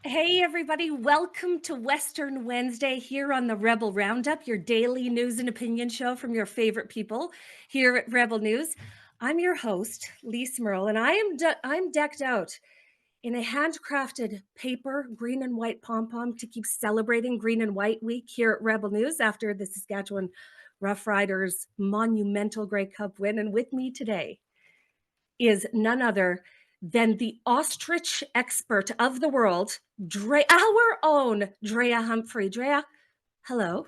Hey, everybody, welcome to Western Wednesday here on the Rebel Roundup, your daily news and opinion show from your favorite people here at Rebel News. I'm your host, Lise Merle, and I'm decked out in a handcrafted paper green and white pom-pom to keep celebrating Green and White Week here at Rebel News after the Saskatchewan Roughriders' monumental Grey Cup win. And with me today is none other than the ostrich expert of the world, our own Drea Humphrey. Drea, hello.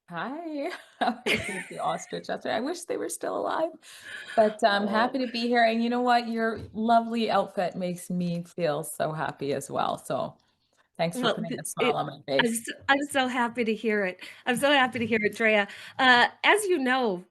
Hi, how are you, the ostrich? That's right. I wish they were still alive, but I'm Oh, happy to be here. And you know what? Your lovely outfit makes me feel so happy as well. So thanks for well, putting a smile on my face. I'm so happy to hear it. I'm so happy to hear it, Drea. As you know,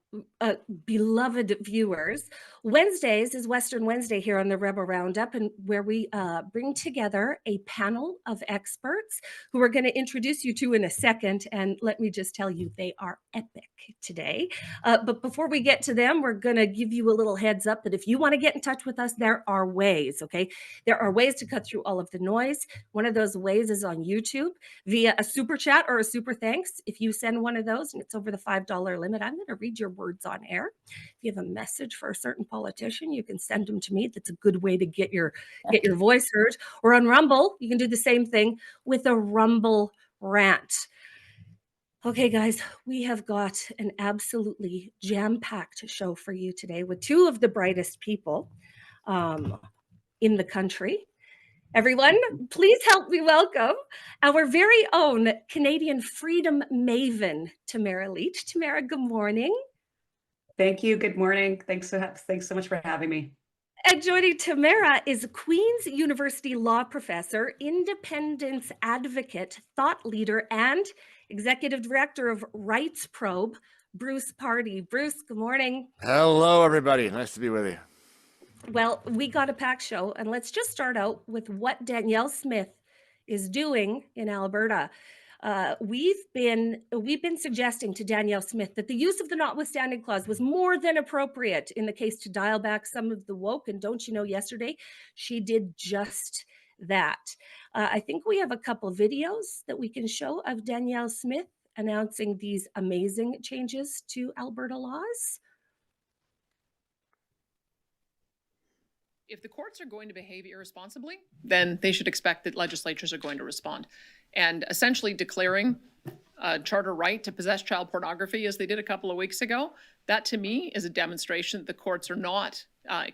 beloved viewers, Wednesdays is Western Wednesday here on the Rebel Roundup, and where we bring together a panel of experts who we're going to introduce you to in a second. And let me just tell you, they are epic today. But before we get to them, we're going to give you a little heads up that if you want to get in touch with us, there are ways, okay? There are ways to cut through all of the noise. One of those ways is on YouTube via a super chat or a super thanks. If you send one of those and it's over the $5 limit, I'm going to read your words on air. If you have a message for a certain politician, you can send them to me. That's a good way to get your voice heard. Or on Rumble, you can do the same thing with a Rumble rant. Okay, guys, we have got an absolutely jam-packed show for you today with two of the brightest people um, in the country. Everyone, please help me welcome our very own Canadian freedom maven, Tamara Lich. Tamara, good morning. Thank you. Good morning. Thanks so much for having me. And joining Tamara is Queen's University law professor, independence advocate, thought leader, and executive director of Rights Probe, Bruce Pardy. Bruce, good morning. Hello, everybody. Nice to be with you. Well, we got a packed show, and let's just start out with what Danielle Smith is doing in Alberta. We've been suggesting to Danielle Smith that the use of the notwithstanding clause was more than appropriate in the case to dial back some of the woke. And don't you know, yesterday she did just that. I think we have a couple videos that we can show of Danielle Smith announcing these amazing changes to Alberta laws. If the courts are going to behave irresponsibly, then they should expect that legislatures are going to respond. And essentially declaring a charter right to possess child pornography, as they did a couple of weeks ago, that to me is a demonstration that the courts are not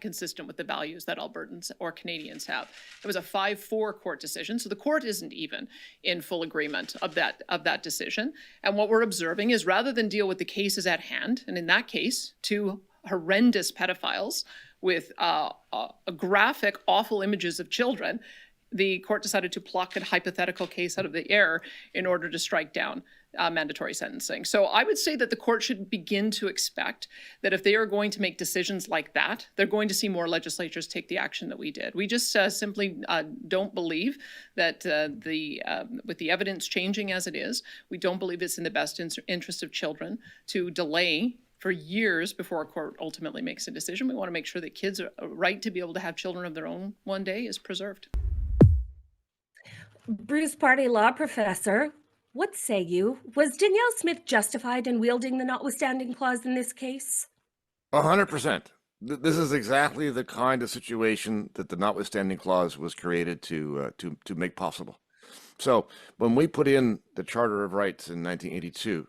consistent with the values that Albertans or Canadians have. It was a 5-4 court decision, so the court isn't even in full agreement of that decision. And what we're observing is, rather than deal with the cases at hand, and in that case, two horrendous pedophiles with graphic, awful images of children, the court decided to pluck a hypothetical case out of the air in order to strike down mandatory sentencing. So I would say that the court should begin to expect that if they are going to make decisions like that, they're going to see more legislatures take the action that we did. We just simply don't believe that with the evidence changing as it is, we don't believe it's in the best interest of children to delay for years before a court ultimately makes a decision. We want to make sure that kids' right to be able to have children of their own one day is preserved. Bruce Pardy, law professor, what say you? Was Danielle Smith justified in wielding the notwithstanding clause in this case? 100%. This is exactly the kind of situation that the notwithstanding clause was created to make possible. So when we put in the Charter of Rights in 1982,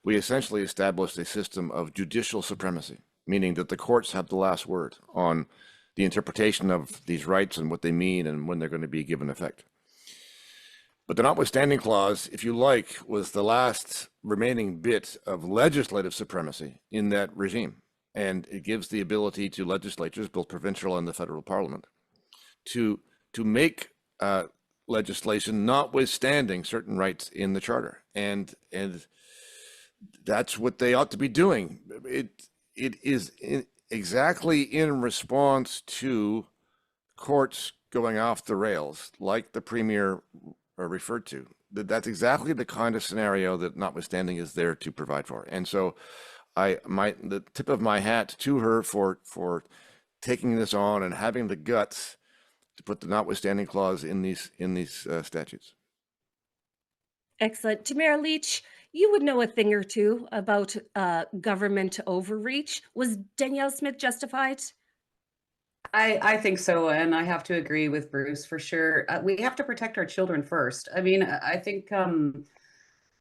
we essentially established a system of judicial supremacy, meaning that the courts have the last word on the interpretation of these rights and what they mean and when they're going to be given effect. But the notwithstanding clause, if you like, was the last remaining bit of legislative supremacy in that regime. And it gives the ability to legislatures, both provincial and the federal parliament, to make legislation notwithstanding certain rights in the charter. And that's what they ought to be doing. It is exactly in response to courts going off the rails, like the premier referred to. That's exactly the kind of scenario that notwithstanding is there to provide for. And so the tip of my hat to her for taking this on and having the guts to put the notwithstanding clause in these statutes. Excellent. Tamara Lich, you would know a thing or two about government overreach. Was Danielle Smith justified? I think so, and I have to agree with Bruce for sure. We have to protect our children first. I mean, I think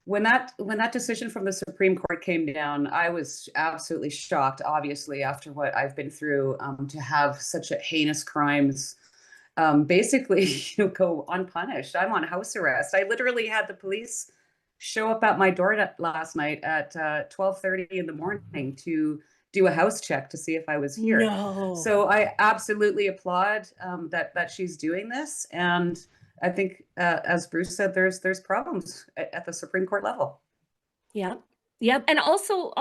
when that decision from the Supreme Court came down, I was absolutely shocked. Obviously, after what I've been through, to have such a heinous crimes basically go unpunished. I'm on house arrest. I literally had the police show up at my door last night at 12:30 in the morning to do a house check to see if I was here. No. So I absolutely applaud that she's doing this, and I think, as Bruce said, there's problems at the Supreme Court level. Yeah. Yep. And also,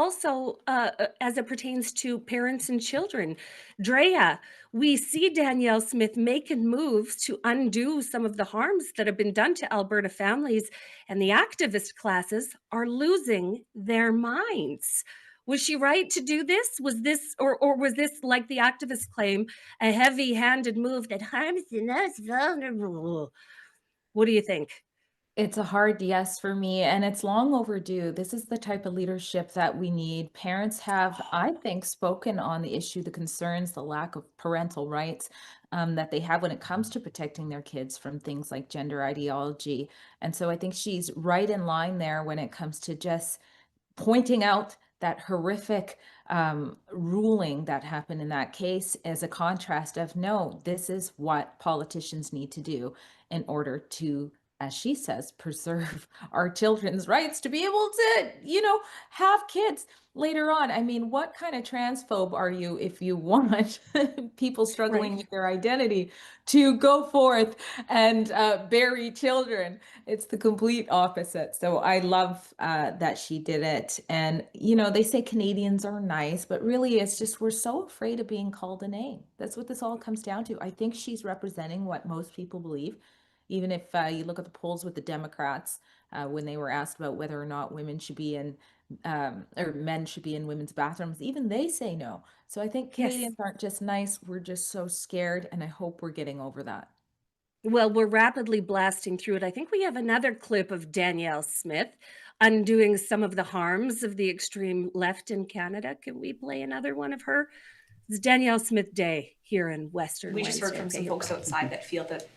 as it pertains to parents and children, Drea, we see Danielle Smith making moves to undo some of the harms that have been done to Alberta families, and the activist classes are losing their minds. Was she right to do this? Was this, or was this, like the activists claim, a heavy-handed move that harms the most vulnerable? What do you think? It's a hard yes for me, and it's long overdue. This is the type of leadership that we need. Parents have, I think, spoken on the issue, the concerns, the lack of parental rights that they have when it comes to protecting their kids from things like gender ideology. And so I think she's right in line there when it comes to just pointing out that horrific ruling that happened in that case as a contrast of, no, this is what politicians need to do in order to, as she says, preserve our children's rights to be able to, have kids later on. I mean, what kind of transphobe are you if you want people struggling Right. with their identity to go forth and bury children? It's the complete opposite. So I love that she did it. And, they say Canadians are nice, but really it's just we're so afraid of being called a name. That's what this all comes down to. I think she's representing what most people believe. Even if you look at the polls with the Democrats, when they were asked about whether or not women should be in, or men should be in women's bathrooms, even they say no. So I think Yes. Canadians aren't just nice, we're just so scared, and I hope we're getting over that. Well, we're rapidly blasting through it. I think we have another clip of Danielle Smith undoing some of the harms of the extreme left in Canada. Can we play another one of her? It's Danielle Smith Day here in Western We just heard Wednesday. from Okay, some here folks we go. outside that feel that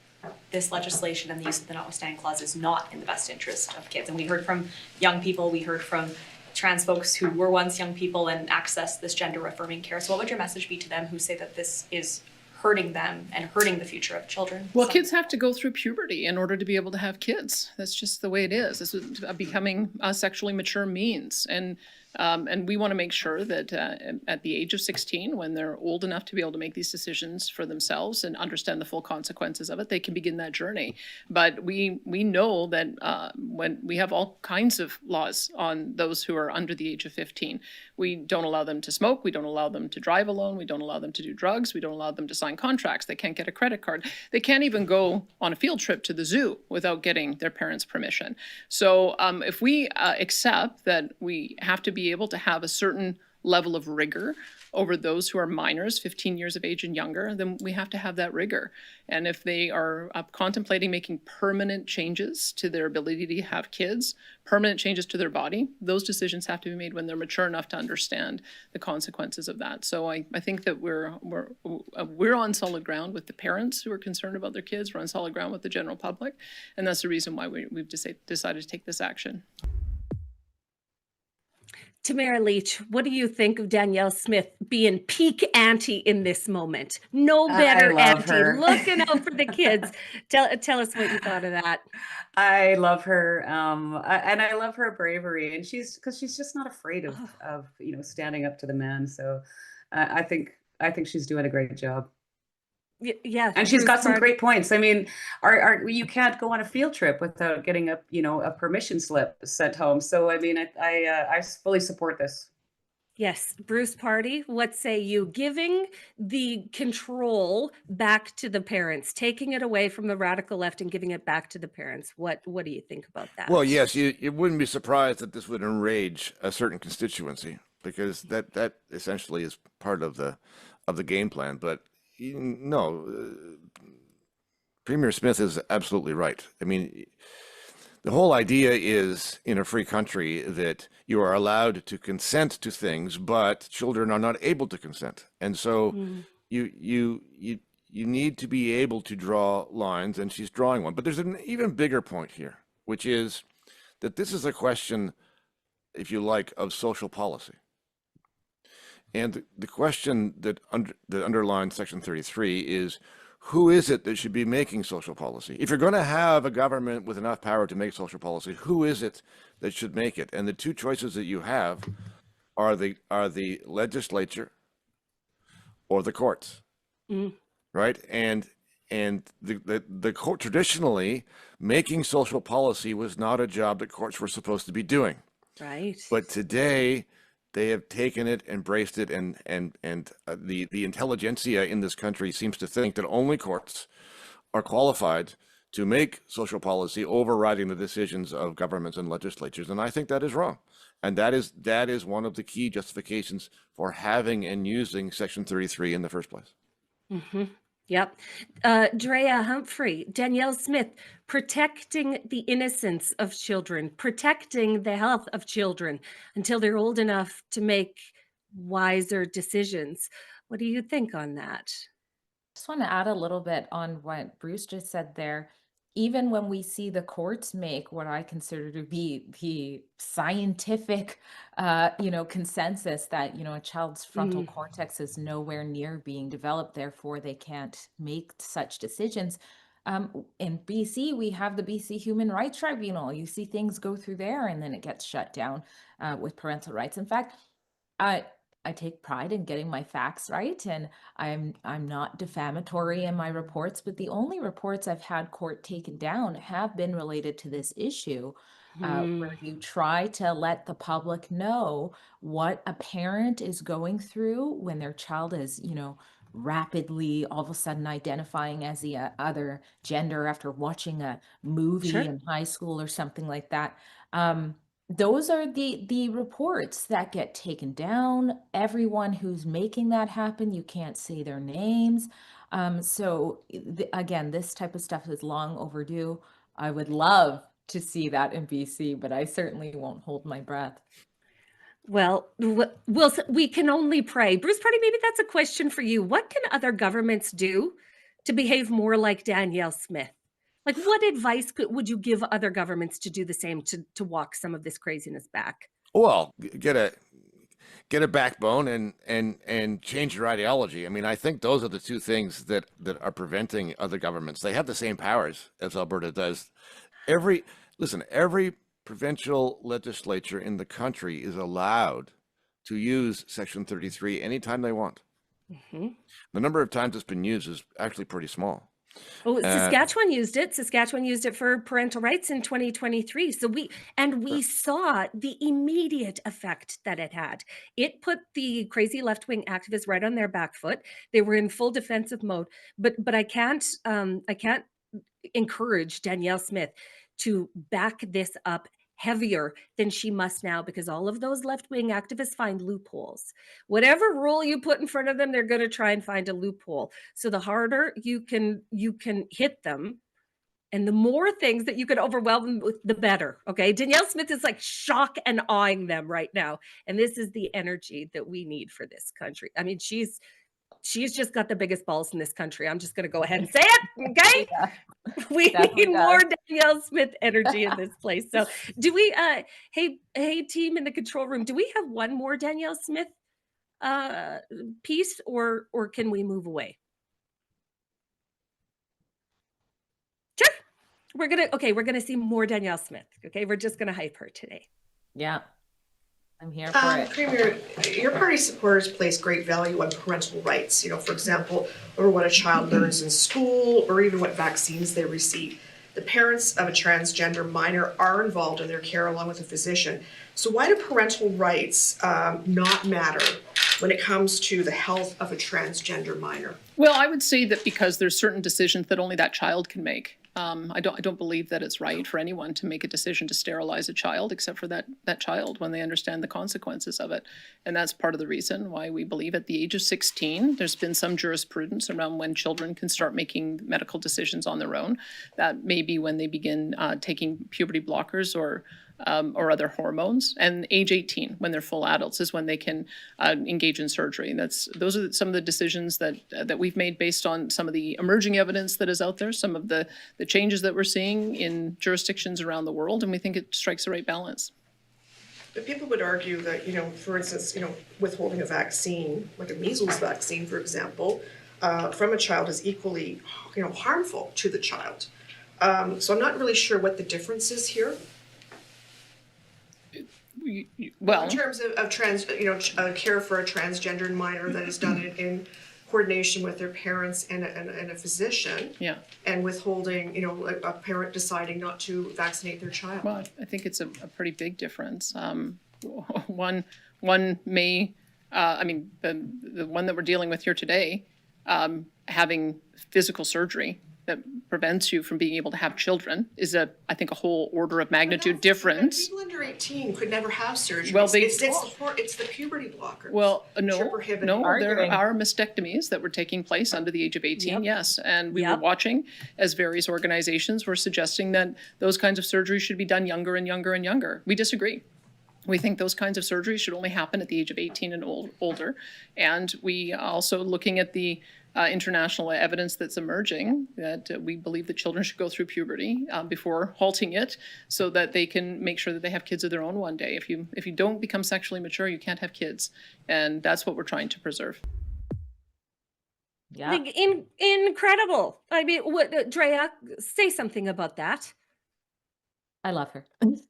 this legislation and the use of the notwithstanding clause is not in the best interest of kids. And we heard from young people, we heard from trans folks who were once young people and accessed this gender affirming care. So what would your message be to them who say that this is hurting them and hurting the future of children? Well, kids have to go through puberty in order to be able to have kids. That's just the way it is. This is becoming a sexually mature means. And we want to make sure that at the age of 16, when they're old enough to be able to make these decisions for themselves and understand the full consequences of it, they can begin that journey. But we know that when we have all kinds of laws on those who are under the age of 15, we don't allow them to smoke, we don't allow them to drive alone, we don't allow them to do drugs, we don't allow them to sign contracts, they can't get a credit card, they can't even go on a field trip to the zoo without getting their parents' permission. So if we accept that we have to be able to have a certain level of rigor over those who are minors, 15 years of age and younger, then we have to have that rigor. And if they are contemplating making permanent changes to their ability to have kids, permanent changes to their body, those decisions have to be made when they're mature enough to understand the consequences of that. So I think that we're on solid ground with the parents who are concerned about their kids. We're on solid ground with the general public. And that's the reason why we've decided to take this action. Tamara Lich, what do you think of Danielle Smith being peak auntie in this moment? No better love auntie, her. looking out for the kids. Tell us what you thought of that. I love her, and I love her bravery, and she's just not afraid of standing up to the man. So I think she's doing a great job. Yeah, And she's Bruce got some Pardy. great points. I mean, you can't go on a field trip without getting a permission slip sent home. So I mean, I fully support this. Yes, Bruce Pardy, what say you? Giving the control back to the parents, taking it away from the radical left and giving it back to the parents. What do you think about that? Well, yes, you wouldn't be surprised that this would enrage a certain constituency, because that essentially is part of the game plan. But no, Premier Smith is absolutely right. I mean, the whole idea is in a free country that you are allowed to consent to things, but children are not able to consent. And so you need to be able to draw lines, and she's drawing one. But there's an even bigger point here, which is that this is a question, if you like, of social policy. And the question that underlines Section 33 is, who is it that should be making social policy? If you're going to have a government with enough power to make social policy, who is it that should make it? And the two choices that you have are the legislature or the courts, right? And the court, traditionally, making social policy was not a job that courts were supposed to be doing. Right. But today, they have taken it, embraced it, and the intelligentsia in this country seems to think that only courts are qualified to make social policy, overriding the decisions of governments and legislatures. And I think that is wrong. And that is one of the key justifications for having and using Section 33 in the first place. Mm-hmm. Yep. Drea, Humphrey, Danielle Smith, protecting the innocence of children, protecting the health of children until they're old enough to make wiser decisions. What do you think on that? Just want to add a little bit on what Bruce just said there. Even when we see the courts make what I consider to be the scientific, consensus that, a child's frontal cortex is nowhere near being developed, therefore they can't make such decisions. In BC, we have the BC Human Rights Tribunal. You see things go through there and then it gets shut down with parental rights. In fact, I take pride in getting my facts right, and I'm not defamatory in my reports, but the only reports I've had court taken down have been related to this issue, where you try to let the public know what a parent is going through when their child is, rapidly all of a sudden identifying as the other gender after watching a movie in high school or something like that. Those are the reports that get taken down. Everyone who's making that happen, you can't say their names. So again, this type of stuff is long overdue. I would love to see that in BC, but I certainly won't hold my breath. Well, we can only pray. Bruce Pardy, maybe that's a question for you. What can other governments do to behave more like Danielle Smith? Like, what advice would you give other governments to do the same, to walk some of this craziness back? Well, get a backbone and change your ideology. I mean, I think those are the two things that are preventing other governments. They have the same powers as Alberta does. Every provincial legislature in the country is allowed to use Section 33 anytime they want. The number of times it's been used is actually pretty small. Oh, Saskatchewan used it. Saskatchewan used it for parental rights in 2023. So we saw the immediate effect that it had. It put the crazy left-wing activists right on their back foot. They were in full defensive mode. But I can't encourage Danielle Smith to back this up heavier than she must now, because all of those left-wing activists find loopholes. Whatever rule you put in front of them, they're going to try and find a loophole. So the harder you can hit them, and the more things that you can overwhelm them with, the better. Okay, Danielle Smith is like shock and awing them right now, and this is the energy that we need for this country. I mean, she's just got the biggest balls in this country. I'm just going to go ahead and say it. Okay. Yeah, we need more Danielle Smith energy in this place. So do we, hey team in the control room, do we have one more Danielle Smith piece, or can we move away? Sure. We're going to see more Danielle Smith. Okay. We're just going to hype her today. Yeah. I'm here for it. Premier, your party supporters place great value on parental rights, for example, over what a child learns in school or even what vaccines they receive. The parents of a transgender minor are involved in their care along with a physician. So why do parental rights not matter when it comes to the health of a transgender minor? Well, I would say that because there's certain decisions that only that child can make. I don't believe that it's right for anyone to make a decision to sterilize a child, except for that child when they understand the consequences of it. And that's part of the reason why we believe at the age of 16, there's been some jurisprudence around when children can start making medical decisions on their own. That may be when they begin taking puberty blockers or other hormones, and age 18, when they're full adults, is when they can engage in surgery. Those are some of the decisions that we've made based on some of the emerging evidence that is out there, some of the changes that we're seeing in jurisdictions around the world, and we think it strikes the right balance. But people would argue that, for instance, withholding a vaccine, like a measles vaccine, for example, from a child is equally, harmful to the child. So I'm not really sure what the difference is here. Well, in terms of care for a transgendered minor that is done in coordination with their parents and a physician. Yeah. And withholding, a parent deciding not to vaccinate their child. Well, I think it's a pretty big difference. One may, the one that we're dealing with here today, having physical surgery that prevents you from being able to have children is I think a whole order of magnitude difference. People under 18 could never have surgery. Well, it's the puberty blockers. Well, no, there are mastectomies that were taking place under the age of 18, yes. And we were watching as various organizations were suggesting that those kinds of surgeries should be done younger and younger and younger. We disagree. We think those kinds of surgeries should only happen at the age of 18 and older. And we also looking at the international evidence that's emerging that we believe that children should go through puberty before halting it so that they can make sure that they have kids of their own one day. If you don't become sexually mature, you can't have kids. And that's what we're trying to preserve. Yeah. Incredible. I mean, Drea, say something about that. I love her.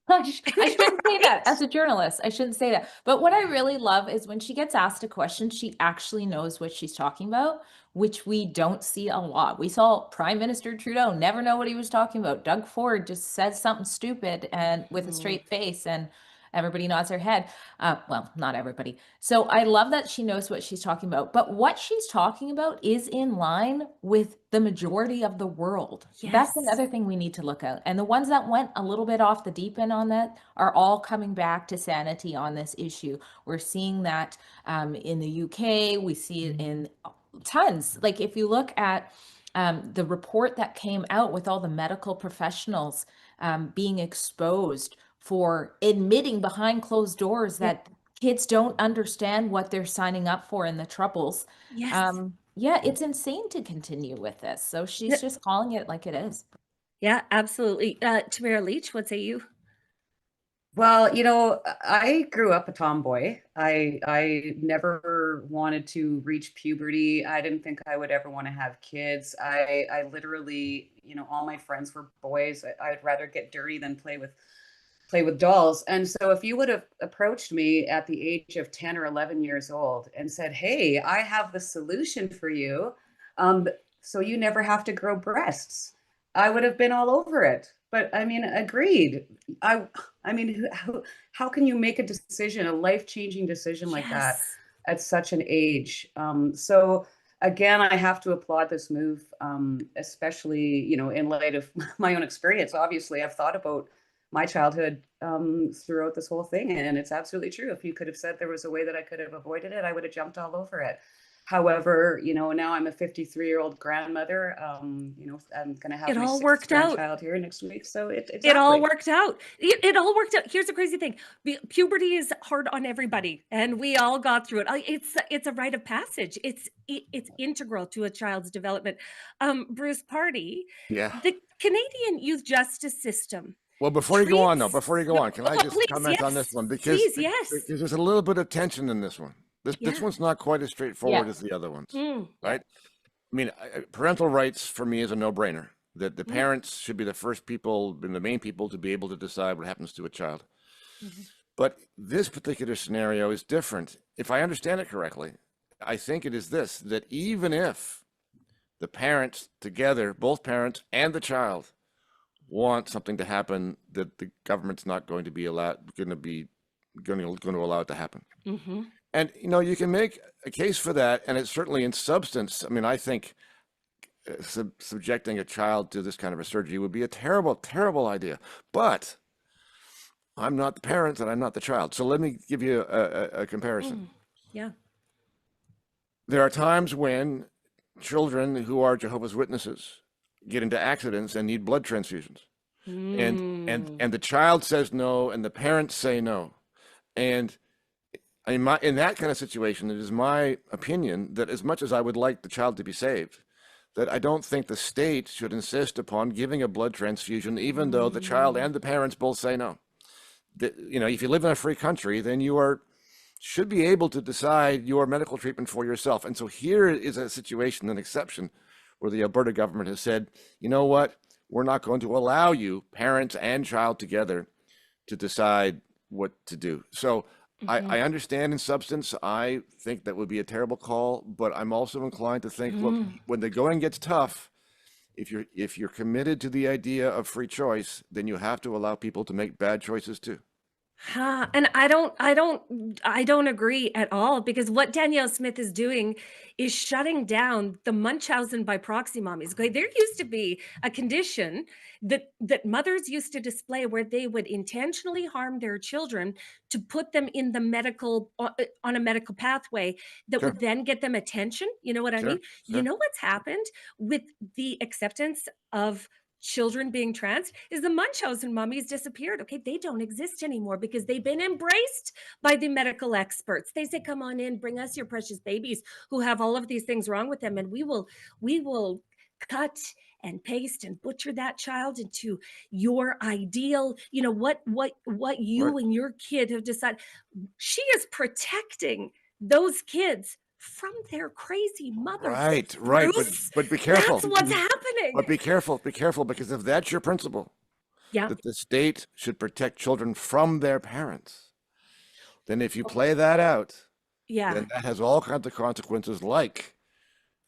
I shouldn't say that as a journalist. I shouldn't say that. But what I really love is when she gets asked a question, she actually knows what she's talking about, which we don't see a lot. We saw Prime Minister Trudeau never know what he was talking about. Doug Ford just said something stupid and with a straight face, and everybody nods their head. Well, not everybody. So I love that she knows what she's talking about. But what she's talking about is in line with the majority of the world. Yes. That's another thing we need to look at. And the ones that went a little bit off the deep end on that are all coming back to sanity on this issue. We're seeing that in the UK. We see it in tons. Like if you look at the report that came out with all the medical professionals being exposed for admitting behind closed doors that kids don't understand what they're signing up for and the troubles. Yes. It's insane to continue with this. So she's just calling it like it is. Yeah, absolutely. Tamara Lich, what say you? Well, I grew up a tomboy. I never wanted to reach puberty. I didn't think I would ever want to have kids. I literally, all my friends were boys. I'd rather get dirty than play with dolls. And so if you would have approached me at the age of 10 or 11 years old and said, hey, I have the solution for you, so you never have to grow breasts, I would have been all over it. But agreed. How can you make a decision, a life-changing decision like that at such an age? So again, I have to applaud this move, especially, in light of my own experience. Obviously, I've thought about my childhood throughout this whole thing. And it's absolutely true. If you could have said there was a way that I could have avoided it, I would have jumped all over it. However, now I'm a 53-year-old grandmother. I'm going to have my sixth grandchild here next week. So it all worked out. It all worked out. Here's the crazy thing. Puberty is hard on everybody, and we all got through it. It's a rite of passage. It's integral to a child's development. Bruce Pardy, the Canadian youth justice system. Well, before you go on, can I just comment on this one? Because there's a little bit of tension in this one. This one's not quite as straightforward as the other ones, right? Parental rights for me is a no-brainer. That the parents should be the first people and the main people to be able to decide what happens to a child. But this particular scenario is different. If I understand it correctly, I think it is this, that even if the parents together, both parents and the child, want something to happen, that the government's not going to allow it to happen. And you can make a case for that, and it's certainly in substance. I think subjecting a child to this kind of a surgery would be a terrible, terrible idea. But I'm not the parent and I'm not the child. So let me give you a comparison. Yeah. There are times when children who are Jehovah's Witnesses get into accidents and need blood transfusions. And the child says no and the parents say no. And in that kind of situation, it is my opinion that as much as I would like the child to be saved, that I don't think the state should insist upon giving a blood transfusion, even though the child and the parents both say no. If you live in a free country, then you should be able to decide your medical treatment for yourself. And so here is a situation, an exception, where the Alberta government has said, you know what, we're not going to allow you, parents and child together, to decide what to do. So I understand in substance, I think that would be a terrible call, but I'm also inclined to think, look, when the going gets tough, if you're committed to the idea of free choice, then you have to allow people to make bad choices too. And I don't agree at all, because what Danielle Smith is doing is shutting down the Munchausen by proxy mommies. Okay, there used to be a condition that mothers used to display where they would intentionally harm their children to put them in the medical on a medical pathway that Sure. would then get them attention. You know what I Sure, mean? sure. You know what's happened with the acceptance of children being trans is the Munchausen mummies disappeared. Okay, they don't exist anymore because they've been embraced by the medical experts. They say, come on in, bring us your precious babies who have all of these things wrong with them, and we will cut and paste and butcher that child into your ideal, what you Right. and your kid have decided. She is protecting those kids from their crazy mothers. Right. Bruce. But be careful. That's what's happening. But be careful, because if that's your principle, Yeah. that the state should protect children from their parents, then if you play that out, Yeah. then that has all kinds of consequences, like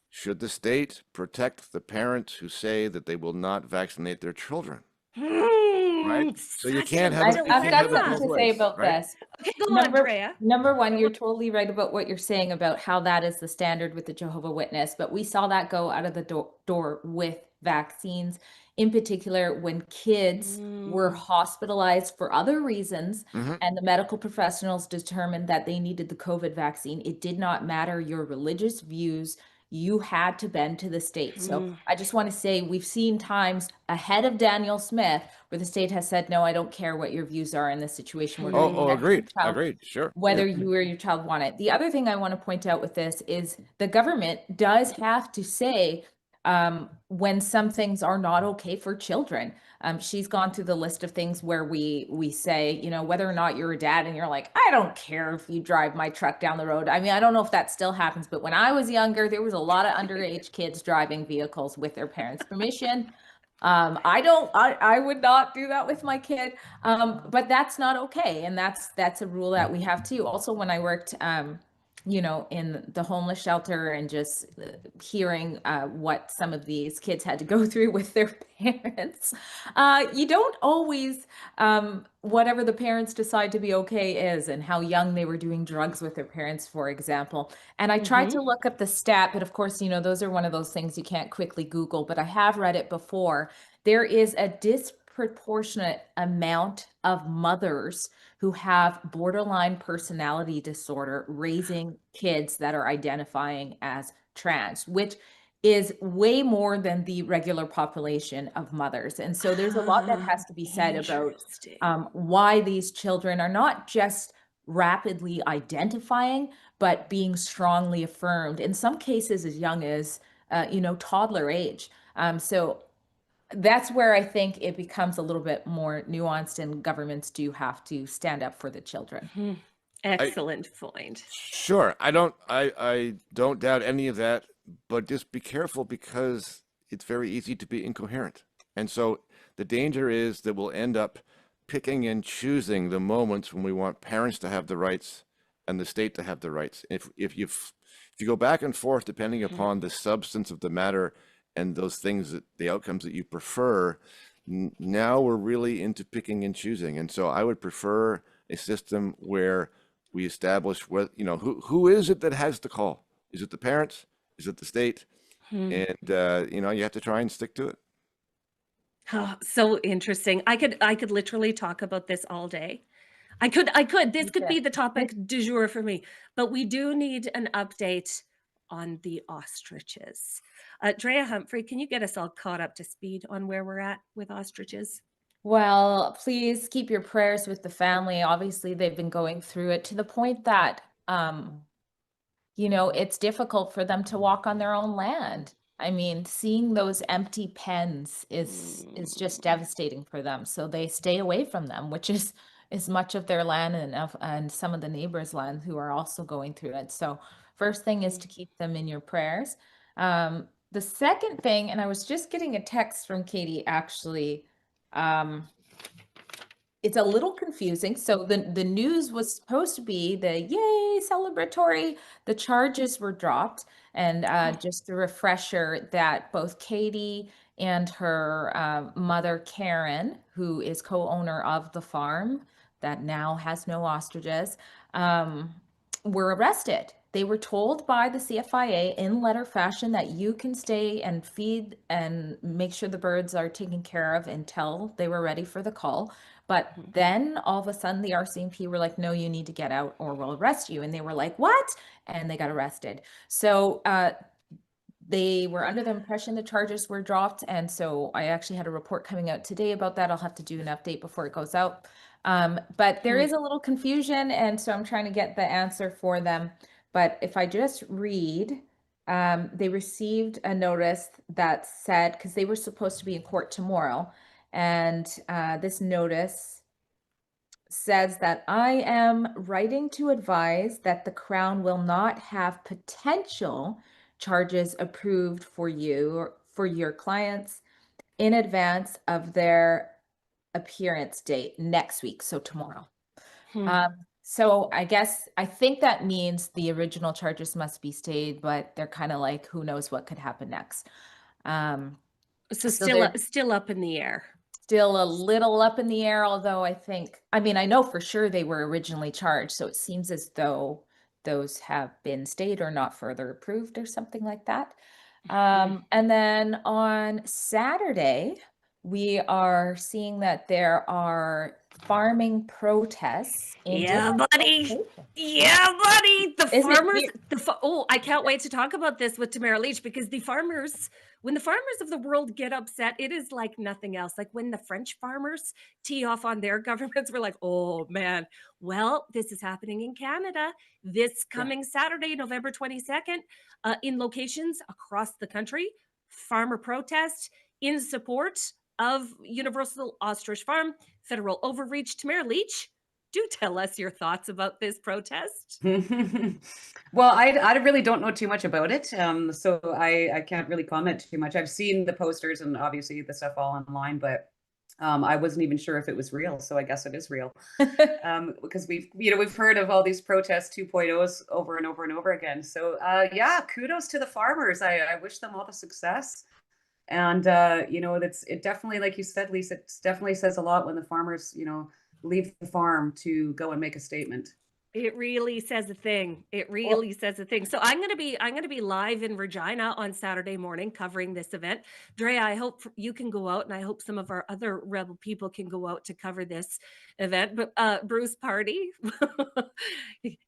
should the state protect the parents who say that they will not vaccinate their children? Right? So you can't have it. I've got something to say about this. Okay, go on, Drea. Number one, you're totally right about what you're saying about how that is the standard with the Jehovah Witness, but we saw that go out of the door with vaccines, in particular when kids were hospitalized for other reasons and the medical professionals determined that they needed the COVID vaccine. It did not matter your religious views. You had to bend to the state. So I just want to say we've seen times ahead of Danielle Smith where the state has said, no, I don't care what your views are in this situation. We're going to protect your child, Agreed. Sure. whether you or your child want it. The other thing I want to point out with this is the government does have to say when some things are not okay for children. She's gone through the list of things where we say, whether or not you're a dad and you're like, I don't care if you drive my truck down the road. I mean, I don't know if that still happens, but when I was younger, there was a lot of underage kids driving vehicles with their parents' permission. I would not do that with my kid. But that's not okay. And that's a rule that we have too. Also, when I worked, in the homeless shelter and just hearing what some of these kids had to go through with their parents, you don't always, whatever the parents decide to be okay is, and how young they were doing drugs with their parents, for example. And I tried to look up the stat, but of course, those are one of those things you can't quickly Google, but I have read it before. There is a disproportionate amount of mothers who have borderline personality disorder raising kids that are identifying as trans, which is way more than the regular population of mothers. And so there's a lot that has to be said about why these children are not just rapidly identifying, but being strongly affirmed, in some cases as young as, toddler age. So that's where I think it becomes a little bit more nuanced, and governments do have to stand up for the children. Excellent point. Sure. I don't doubt any of that, but just be careful, because it's very easy to be incoherent. And so the danger is that we'll end up picking and choosing the moments when we want parents to have the rights and the state to have the rights. If you go back and forth, depending upon the substance of the matter and those things, the outcomes that you prefer, now we're really into picking and choosing. And so I would prefer a system where we establish who is it that has the call? Is it the parents? Is it the state? and you know, you have to try and stick to it. Oh, so interesting. I could literally talk about this all day. I could. This Me could too. be the topic du jour for me. But we do need an update on the ostriches. Drea, Humphrey, can you get us all caught up to speed on where we're at with ostriches? Well, please keep your prayers with the family. Obviously, they've been going through it to the point that, you know, it's difficult for them to walk on their own land. I mean, seeing those empty pens is just devastating for them. So they stay away from them, which is much of their land and some of the neighbors' land who are also going through it. So first thing is to keep them in your prayers. The second thing, and I was just getting a text from Katie actually. It's a little confusing. So the news was supposed to be the yay celebratory. The charges were dropped, and just a refresher that both Katie and her mother Karen, who is co-owner of the farm that now has no ostriches, were arrested. They were told by the CFIA in letter fashion that you can stay and feed and make sure the birds are taken care of until they were ready for the call. But then all of a sudden the RCMP were like, no, you need to get out or we'll arrest you. And they were like, what? And they got arrested. So they were under the impression the charges were dropped. And so I actually had a report coming out today about that. I'll have to do an update before it goes out. But there is a little confusion. And so I'm trying to get the answer for them. But if I just read, they received a notice that said, because they were supposed to be in court tomorrow, and this notice says that I am writing to advise that the Crown will not have potential charges approved for you or for your clients in advance of their appearance date next week, so tomorrow. So I think that means the original charges must be stayed, but they're kind of like, who knows what could happen next. So they're still up in the air. Still a little up in the air, although I know for sure they were originally charged, so it seems as though those have been stayed or not further approved or something like that. And then on Saturday, we are seeing that there are farming protests in Yeah, different buddy. locations. Yeah, buddy. The Isn't it farmers, oh, I can't wait to talk about this with Tamara Lich, because when the farmers of the world get upset, it is like nothing else. Like when the French farmers tee off on their governments, we're like, oh man, well, this is happening in Canada this coming Saturday, November 22nd, in locations across the country. Farmer protest in support of Universal Ostrich Farm, federal overreach. Tamara Lich, do tell us your thoughts about this protest. Well, I really don't know too much about it, so I can't really comment too much. I've seen the posters and obviously the stuff all online, but I wasn't even sure if it was real, so I guess it is real. Because we've heard of all these protest 2.0s over and over and over again. So yeah, kudos to the farmers. I wish them all the success. And it definitely, like you said, Lise, it definitely says a lot when the farmers, leave the farm to go and make a statement. It really says a thing. It really says a thing. So I'm going to be live in Regina on Saturday morning covering this event. Drea, I hope you can go out, and I hope some of our other Rebel people can go out to cover this event. But Bruce Pardy,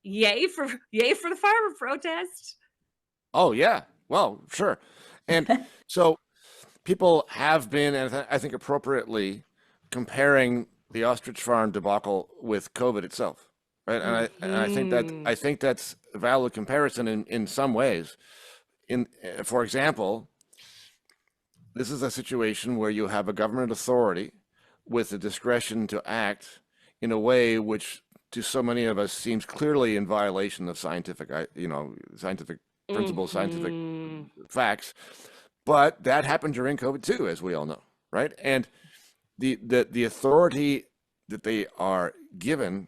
yay for the farmer protest. Oh yeah, well, sure. And so people have been, and I think appropriately, comparing the ostrich farm debacle with COVID itself, right? And I think that's a valid comparison in some ways. For example, this is a situation where you have a government authority with the discretion to act in a way which, to so many of us, seems clearly in violation of scientific principles, scientific facts. But that happened during COVID too, as we all know, right? And the authority that they are given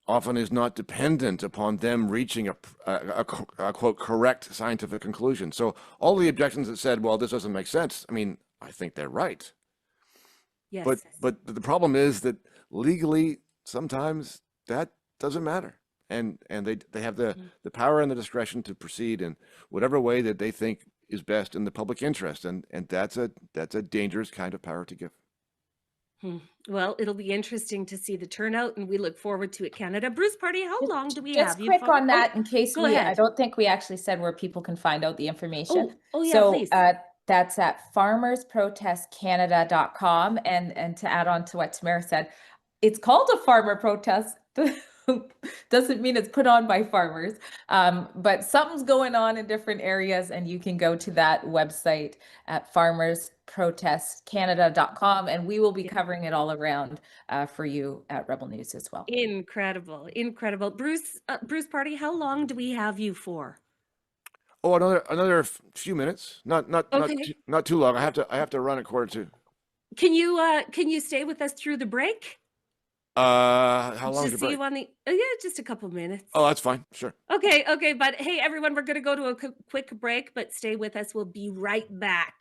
often is not dependent upon them reaching a quote correct scientific conclusion. So all the objections that said, well, this doesn't make sense, I mean, I think they're right. Yes. But the problem is that legally sometimes that doesn't matter. And they have the power and the discretion to proceed in whatever way that they think is best in the public interest, and that's a dangerous kind of power to give. Well, it'll be interesting to see the turnout, and we look forward to it, Canada. Bruce Pardy, how long do we Just have? You quick on oh, that, in case go I ahead. don't think we actually said where people can find out the information. Oh yeah, So please. that's at farmersprotestcanada.com. And to add on to what Tamara said, it's called a farmer protest. Doesn't mean it's put on by farmers, but something's going on in different areas, and you can go to that website at farmersprotestcanada.com, and we will be covering it all around for you at Rebel News as well. Incredible, incredible. Bruce Pardy, how long do we have you for? Oh, another few minutes. Not too long. I have to run at 1:45. Can you stay with us through the break? How long is your See break? you on the just a couple minutes. Oh, that's fine. Sure. Okay, but hey, everyone, we're going to go to a quick break, but stay with us. We'll be right back.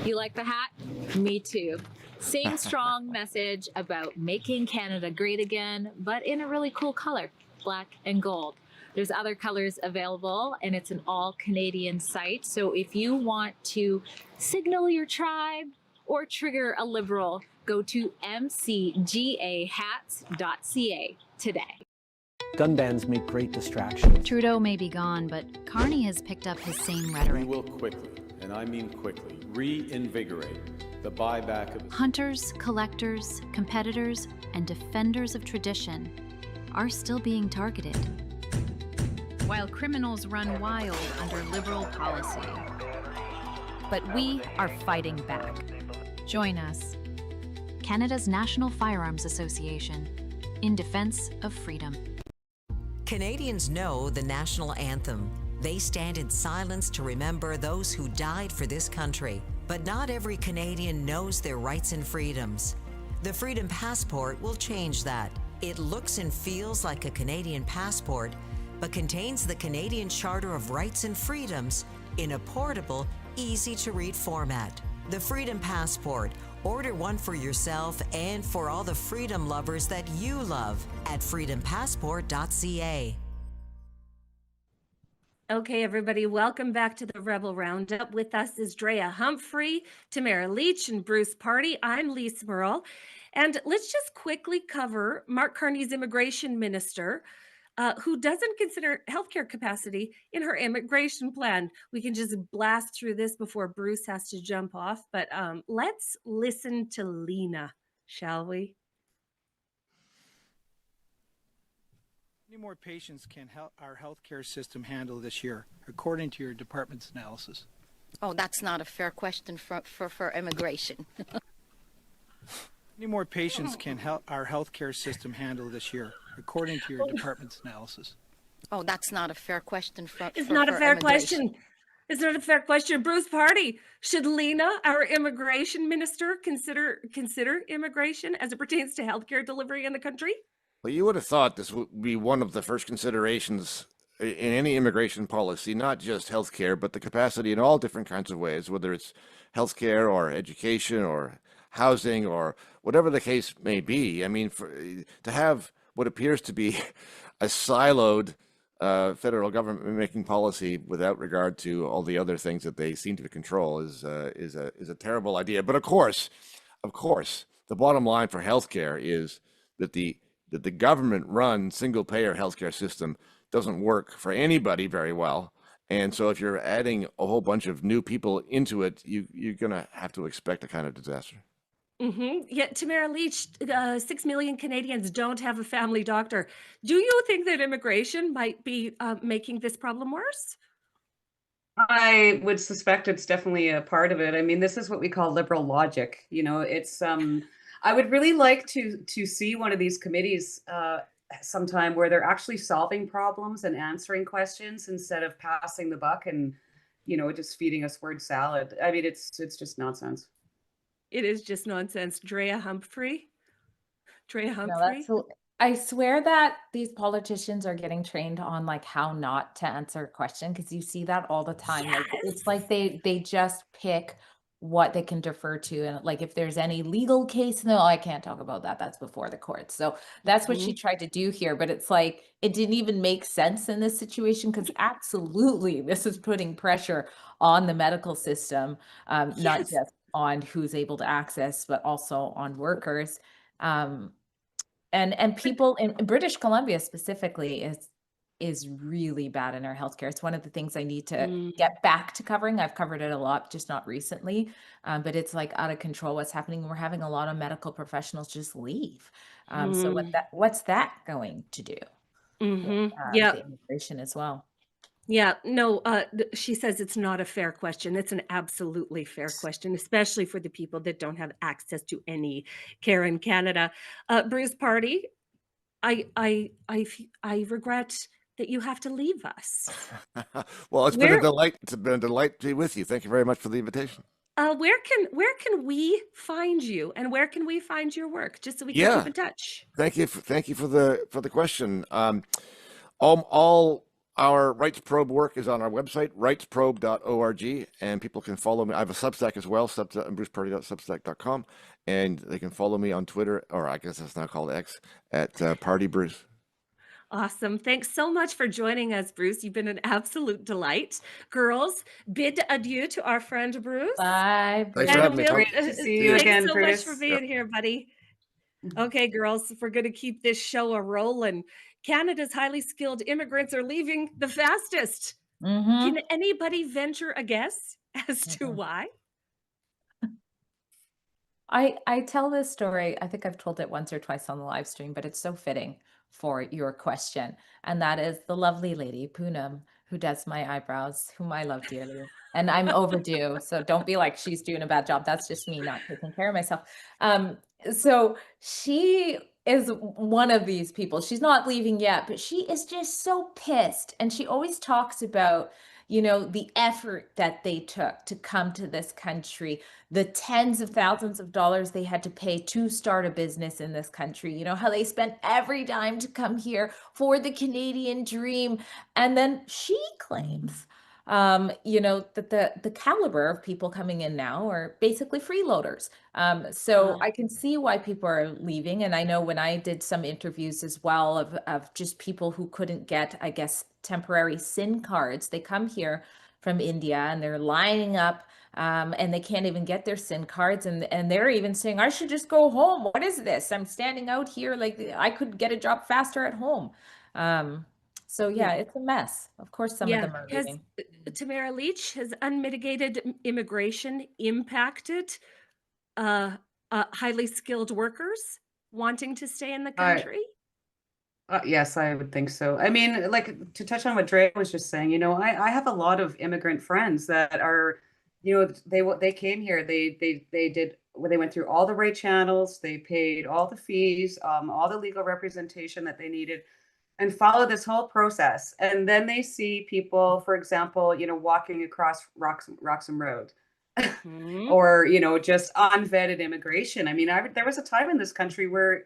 You like the hat? Me too. Same strong message about making Canada great again, but in a really cool color, black and gold. There's other colors available, and it's an all Canadian site. So if you want to signal your tribe or trigger a Liberal, go to mcgahats.ca today. Gun bans make great distraction. Trudeau may be gone, but Carney has picked up his same rhetoric. We will quickly, and I mean quickly, reinvigorate the buyback of Hunters, collectors, competitors, and defenders of tradition are still being targeted, while criminals run wild under Liberal policy. But we are fighting back. Join us, Canada's National Firearms Association, in defense of freedom. Canadians know the national anthem. They stand in silence to remember those who died for this country. But not every Canadian knows their rights and freedoms. The Freedom Passport will change that. It looks and feels like a Canadian passport, but contains the Canadian Charter of Rights and Freedoms in a portable, easy-to-read format. The Freedom Passport. Order one for yourself and for all the freedom lovers that you love at freedompassport.ca. Okay, everybody, welcome back to the Rebel Roundup. With us is Drea Humphrey, Tamara Lich, and Bruce Pardy. I'm Lise, Merle. And let's just quickly cover Mark Carney's immigration minister, who doesn't consider healthcare capacity in her immigration plan. We can just blast through this before Bruce has to jump off, but let's listen to Lena, shall we? How many more patients can our healthcare system handle this year, according to your department's analysis? Oh, that's not a fair question for immigration. How many more patients can our healthcare system handle this year, according to your department's analysis? Oh, that's not a fair question for It's not a fair question. It's not a fair question. Bruce Pardy, should Lena, our immigration minister, consider immigration as it pertains to healthcare delivery in the country? Well, you would have thought this would be one of the first considerations in any immigration policy, not just healthcare, but the capacity in all different kinds of ways, whether it's healthcare or education or housing or whatever the case may be. I mean, to have what appears to be a siloed federal government making policy without regard to all the other things that they seem to control is a terrible idea. But of course, the bottom line for healthcare is that the government-run single-payer healthcare system doesn't work for anybody very well. And so if you're adding a whole bunch of new people into it, you're going to have to expect a kind of disaster. Yet, Tamara Lich, 6 million Canadians don't have a family doctor. Do you think that immigration might be making this problem worse? I would suspect it's definitely a part of it. I mean, this is what we call liberal logic. You know, it's I would really like to see one of these committees sometime where they're actually solving problems and answering questions instead of passing the buck and, you know, just feeding us word salad. I mean, it's just nonsense. It is just nonsense. Drea Humphrey. No, I swear that these politicians are getting trained on like how not to answer a question, because you see that all the time. Like it's like they just pick what they can defer to, and like if there's any legal case, no, I can't talk about that. That's before the courts. So that's what she tried to do here. But it's like it didn't even make sense in this situation, because absolutely this is putting pressure on the medical system, not just on who's able to access, but also on workers. And people in British Columbia specifically is really bad in our healthcare. It's one of the things I need to get back to covering. I've covered it a lot, just not recently, but it's like out of control what's happening. We're having a lot of medical professionals just leave. So what's that going to do? With, the immigration as well. Yeah, no, she says it's not a fair question. It's an absolutely fair question, especially for the people that don't have access to any care in Canada. Bruce Pardy, I regret that you have to leave us. Well, it's been a delight. It's been a delight to be with you. Thank you very much for the invitation. Where can we find you, and where can we find your work, just so we can keep in touch? Thank you for the question. All our Rights Probe work is on our website, rightsprobe.org, and people can follow me. I have a Substack as well, brucepardy.substack.com, and they can follow me on Twitter, or I guess it's now called X, at Pardy Bruce. Awesome. Thanks so much for joining us, Bruce. You've been an absolute delight. Girls, bid adieu to our friend Bruce. Bye, Bruce. Thanks for having me. Great to see you again, Thanks so Bruce. much for being here, buddy. Okay, girls, if we're going to keep this show a-rolling, Canada's highly skilled immigrants are leaving the fastest. Can anybody venture a guess as to why? I tell this story, I think I've told it once or twice on the live stream, but it's so fitting for your question. And that is the lovely lady, Poonam, who does my eyebrows, whom I love dearly. And I'm overdue, so don't be like she's doing a bad job. That's just me not taking care of myself. So she is one of these people. She's not leaving yet, but she is just so pissed. And she always talks about, you know, the effort that they took to come to this country, the tens of thousands of dollars they had to pay to start a business in this country, you know, how they spent every dime to come here for the Canadian dream. And then she claims, you know, that the caliber of people coming in now are basically freeloaders. So I can see why people are leaving. And I know when I did some interviews as well of just people who couldn't get, I guess, temporary SIN cards, they come here from India and they're lining up and they can't even get their SIN cards. And they're even saying, I should just go home. What is this? I'm standing out here like I could get a job faster at home. So yeah, it's a mess. Of course, some of them are leaving. Tamara Lich, has unmitigated immigration impacted highly skilled workers wanting to stay in the country? Yes, I would think so. I mean, like to touch on what Drea was just saying, you know, I have a lot of immigrant friends that are, you know, they came here, they went through all the right channels, they paid all the fees, all the legal representation that they needed, and followed this whole process. And then they see people, for example, you know, walking across Roxham Road. Or, you know, just unvetted immigration. I mean, there was a time in this country where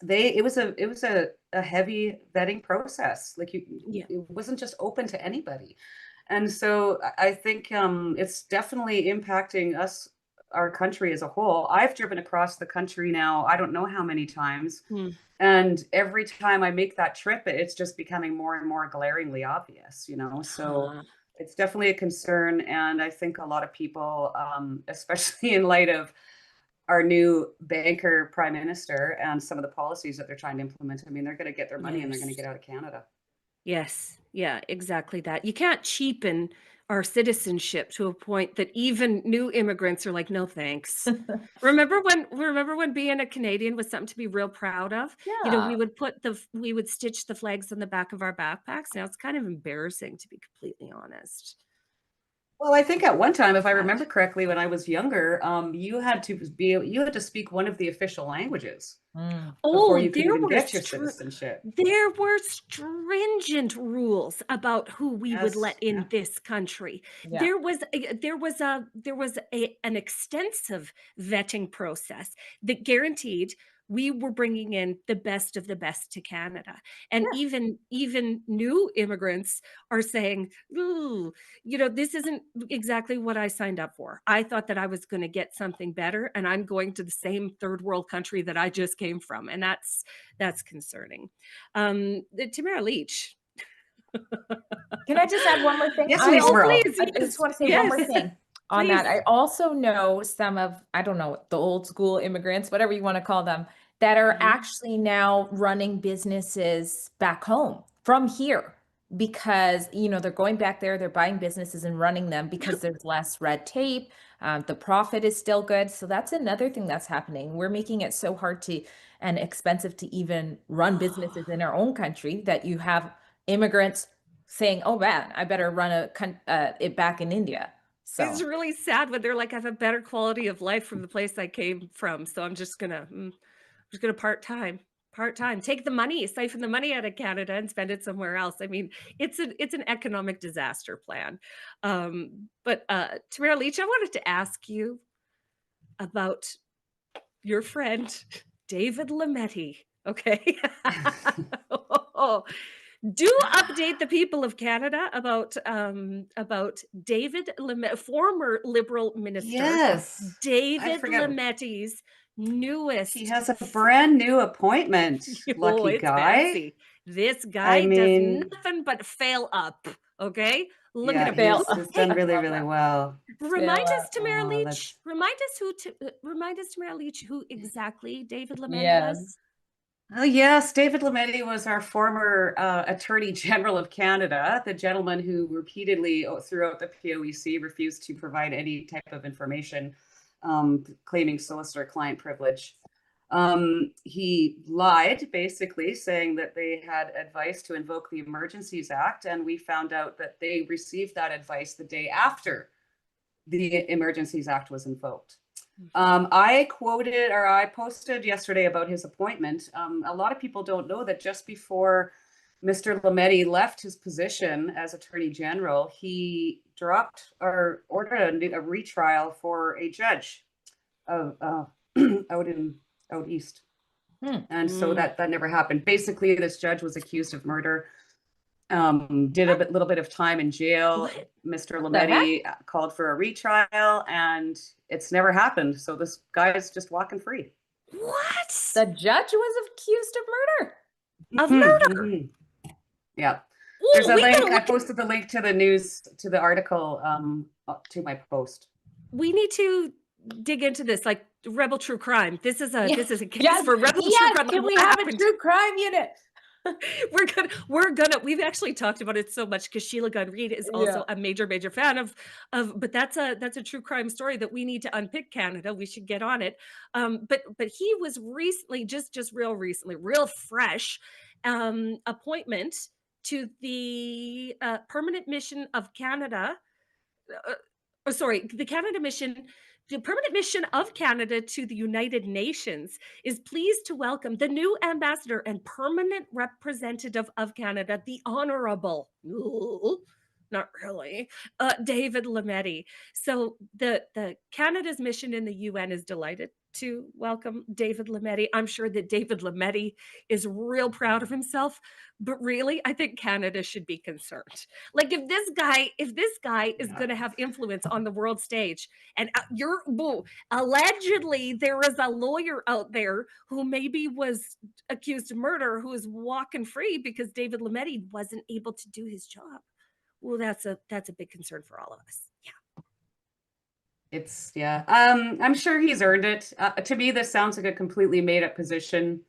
it was a heavy vetting process. Like it wasn't just open to anybody. And so I think it's definitely impacting us, our country as a whole. I've driven across the country now, I don't know how many times. And every time I make that trip, it's just becoming more and more glaringly obvious, you know? So it's definitely a concern. And I think a lot of people, especially in light of our new banker prime minister and some of the policies that they're trying to implement, I mean, they're going to get their money and they're going to get out of Canada. Yes. Yeah, exactly that. You can't cheapen our citizenship to a point that even new immigrants are like, no, thanks. Remember when being a Canadian was something to be real proud of? Yeah. You know, we would stitch the flags on the back of our backpacks. Now it's kind of embarrassing, to be completely honest. Well, I think at one time, if I remember correctly, when I was younger, you had to speak one of the official languages before you could even get your citizenship. There were stringent rules about who we would let in this country. Yeah. There was an extensive vetting process that guaranteed we were bringing in the best of the best to Canada. And Yeah. even new immigrants are saying, ooh, you know, this isn't exactly what I signed up for. I thought that I was going to get something better, and I'm going to the same third world country that I just came from. And that's concerning. Tamara Lich. Can I just add one more thing? Yes, please, Merle. Please, I just want to say one more thing on that. I also know some of, I don't know, the old school immigrants, whatever you want to call them, that are actually now running businesses back home from here because, you know, they're going back there, they're buying businesses and running them because there's less red tape. The profit is still good. So that's another thing that's happening. We're making it so hard to and expensive to even run businesses in our own country that you have immigrants saying, "Oh man, I better run it back in India." So it's really sad when they're like, I have a better quality of life from the place I came from, so I'm just gonna part-time, take the money, siphon the money out of Canada and spend it somewhere else. I mean, it's an economic disaster plan. But Tamara Lich, I wanted to ask you about your friend David Lametti. Okay. Do update the people of Canada about David Lametti, former Liberal minister. Yes. David Lametti's newest. He has a brand new appointment. Lucky it's guy. fancy. This guy does nothing but fail up. Okay, look at him. He's done really, really well. Remind us, Tamara Lich. Remind us, Tamara Lich, who exactly David Lametti was. Oh, yes. David Lametti was our former Attorney General of Canada, the gentleman who repeatedly throughout the POEC refused to provide any type of information, claiming solicitor-client privilege. He lied, basically, saying that they had advice to invoke the Emergencies Act, and we found out that they received that advice the day after the Emergencies Act was invoked. I posted yesterday about his appointment. A lot of people don't know that just before Mr. Lametti left his position as Attorney General, he dropped or ordered a retrial for a judge out east. And so that never happened. Basically, this judge was accused of murder. Did a little bit of time in jail. What? Mr. Lametti called for a retrial, and it's never happened. So this guy is just walking free. What? The judge was accused of murder. Yeah. Ooh, there's a link. I posted the link to the news, to the article, to my post. We need to dig into this, like Rebel True Crime. This is a case for Rebel True Crime. Can we have a true crime unit? We've actually talked about it so much because Sheila Gunn Reid is also a major fan of, but that's a true crime story that we need to unpick, Canada. We should get on it. But he was recently, just real fresh, appointment to the permanent mission of Canada. The permanent mission of Canada to the United Nations is pleased to welcome the new ambassador and permanent representative of Canada, the Honorable, not really, David Lametti. So the Canada's mission in the UN is delighted to welcome David Lametti. I'm sure that David Lametti is real proud of himself, but really, I think Canada should be concerned. Like if this guy is going to have influence on the world stage, and allegedly there is a lawyer out there who maybe was accused of murder who is walking free because David Lametti wasn't able to do his job. Well, that's a big concern for all of us. I'm sure he's earned it. To me, this sounds like a completely made up position.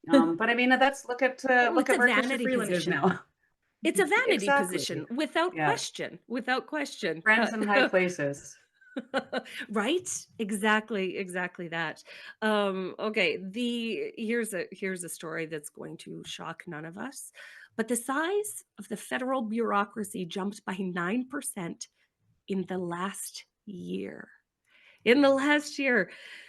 But I mean, look at Mercury Freelanders now. It's a vanity position without question. Friends in high places. Right? Exactly that. Okay, here's a story that's going to shock none of us. But the size of the federal bureaucracy jumped by 9% in the last year.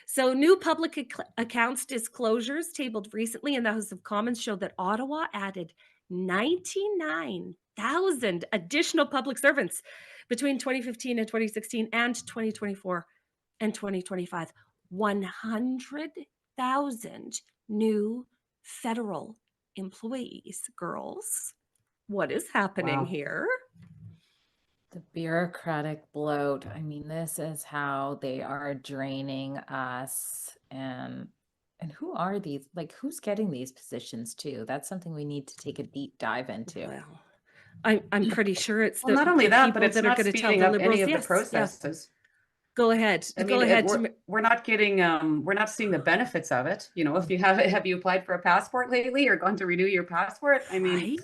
So new public accounts disclosures tabled recently in the House of Commons showed that Ottawa added 99,000 additional public servants between 2015 and 2016 and 2024 and 2025. 100 100,000 new federal employees, girls. What is happening Wow. here? The bureaucratic bloat. I mean, this is how they are draining us. And who are these? Like, who's getting these positions too? That's something we need to take a deep dive into. Well, I'm pretty sure it's Well, not only the that, but people it's that are not going to tell speeding the up Liberals, any of the yes, yeah. processes. Go ahead. I Go mean, ahead. we're not getting, we're not seeing the benefits of it. You know, if you have you applied for a passport lately or gone to renew your passport? I mean, Right?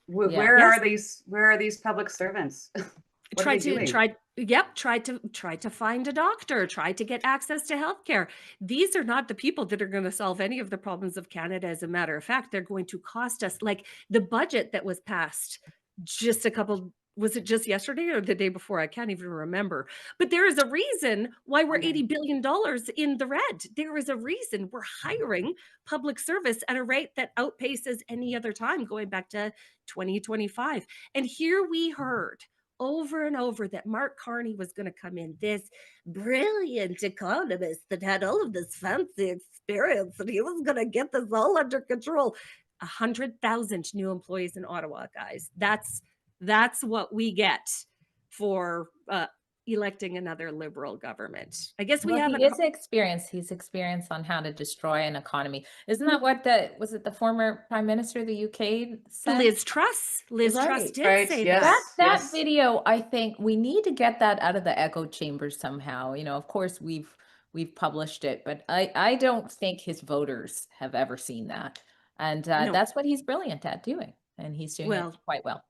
where Yes. are these public servants? What are they doing? Try to find a doctor, try to get access to healthcare. These are not the people that are going to solve any of the problems of Canada. As a matter of fact, they're going to cost us, like the budget that was passed just was it just yesterday or the day before? I can't even remember. But there is a reason why we're $80 billion in the red. There is a reason we're hiring public service at a rate that outpaces any other time going back to 2025. And here we heard over and over that Mark Carney was going to come in, this brilliant economist that had all of this fancy experience, and he was going to get this all under control. 100,000 new employees in Ottawa, guys. That's what we get for electing another Liberal government. I guess we haven't. He is experienced. He's experienced on how to destroy an economy. Isn't that what was it the former Prime Minister of the UK said? Liz Truss. Liz Truss did say that video. I think we need to get that out of the echo chamber somehow. You know, of course we've published it, but I don't think his voters have ever seen that. And that's what he's brilliant at doing. And he's doing it quite well.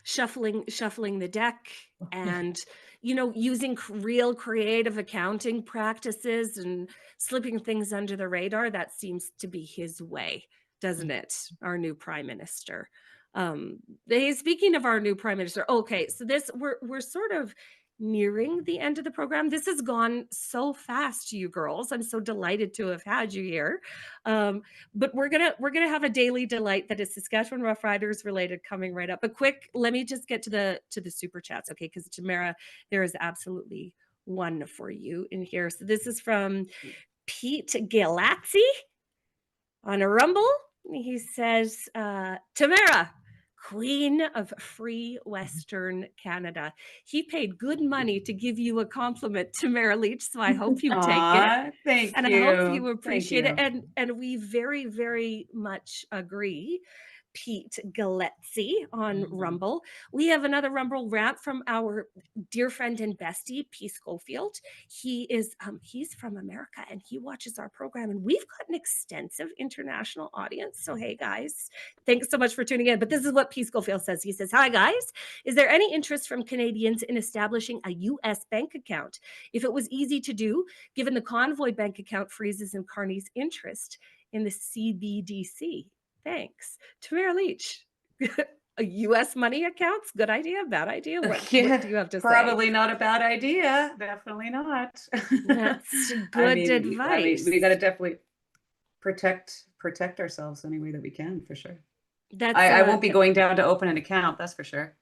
Shuffling the deck and, you know, using real creative accounting practices and slipping things under the radar. That seems to be his way, doesn't it? Our new prime minister. Speaking of our new prime minister, okay, so we're sort of nearing the end of the program. This has gone so fast, you girls. I'm so delighted to have had you here. But we're gonna have a daily delight that is Saskatchewan Roughriders related coming right up. But quick, let me just get to the super chats, okay? Because Tamara, there is absolutely one for you in here. So this is from Pete Galazzi on a Rumble. He says, Tamara, Queen of Free Western Canada. He paid good money to give you a compliment, Tamara Lich, so I hope you take it. Thank and you. I hope you appreciate Thank it. And we very, very much agree. Pete Galazzi on Rumble. We have another Rumble rant from our dear friend and bestie, P. Schofield. He is he's from America and he watches our program, and we've got an extensive international audience. So hey guys, thanks so much for tuning in. But this is what P. Schofield says. He says, "Hi guys, is there any interest from Canadians in establishing a US bank account? If it was easy to do, given the Convoy bank account freezes in Carney's interest in the CBDC. Thanks." Tamara Lich, a U.S. money accounts? Good idea? Bad idea? What do you have to say? Probably not a bad idea. Definitely not. That's good advice. We got to definitely protect ourselves any way that we can, for sure. I won't be going down to open an account, that's for sure.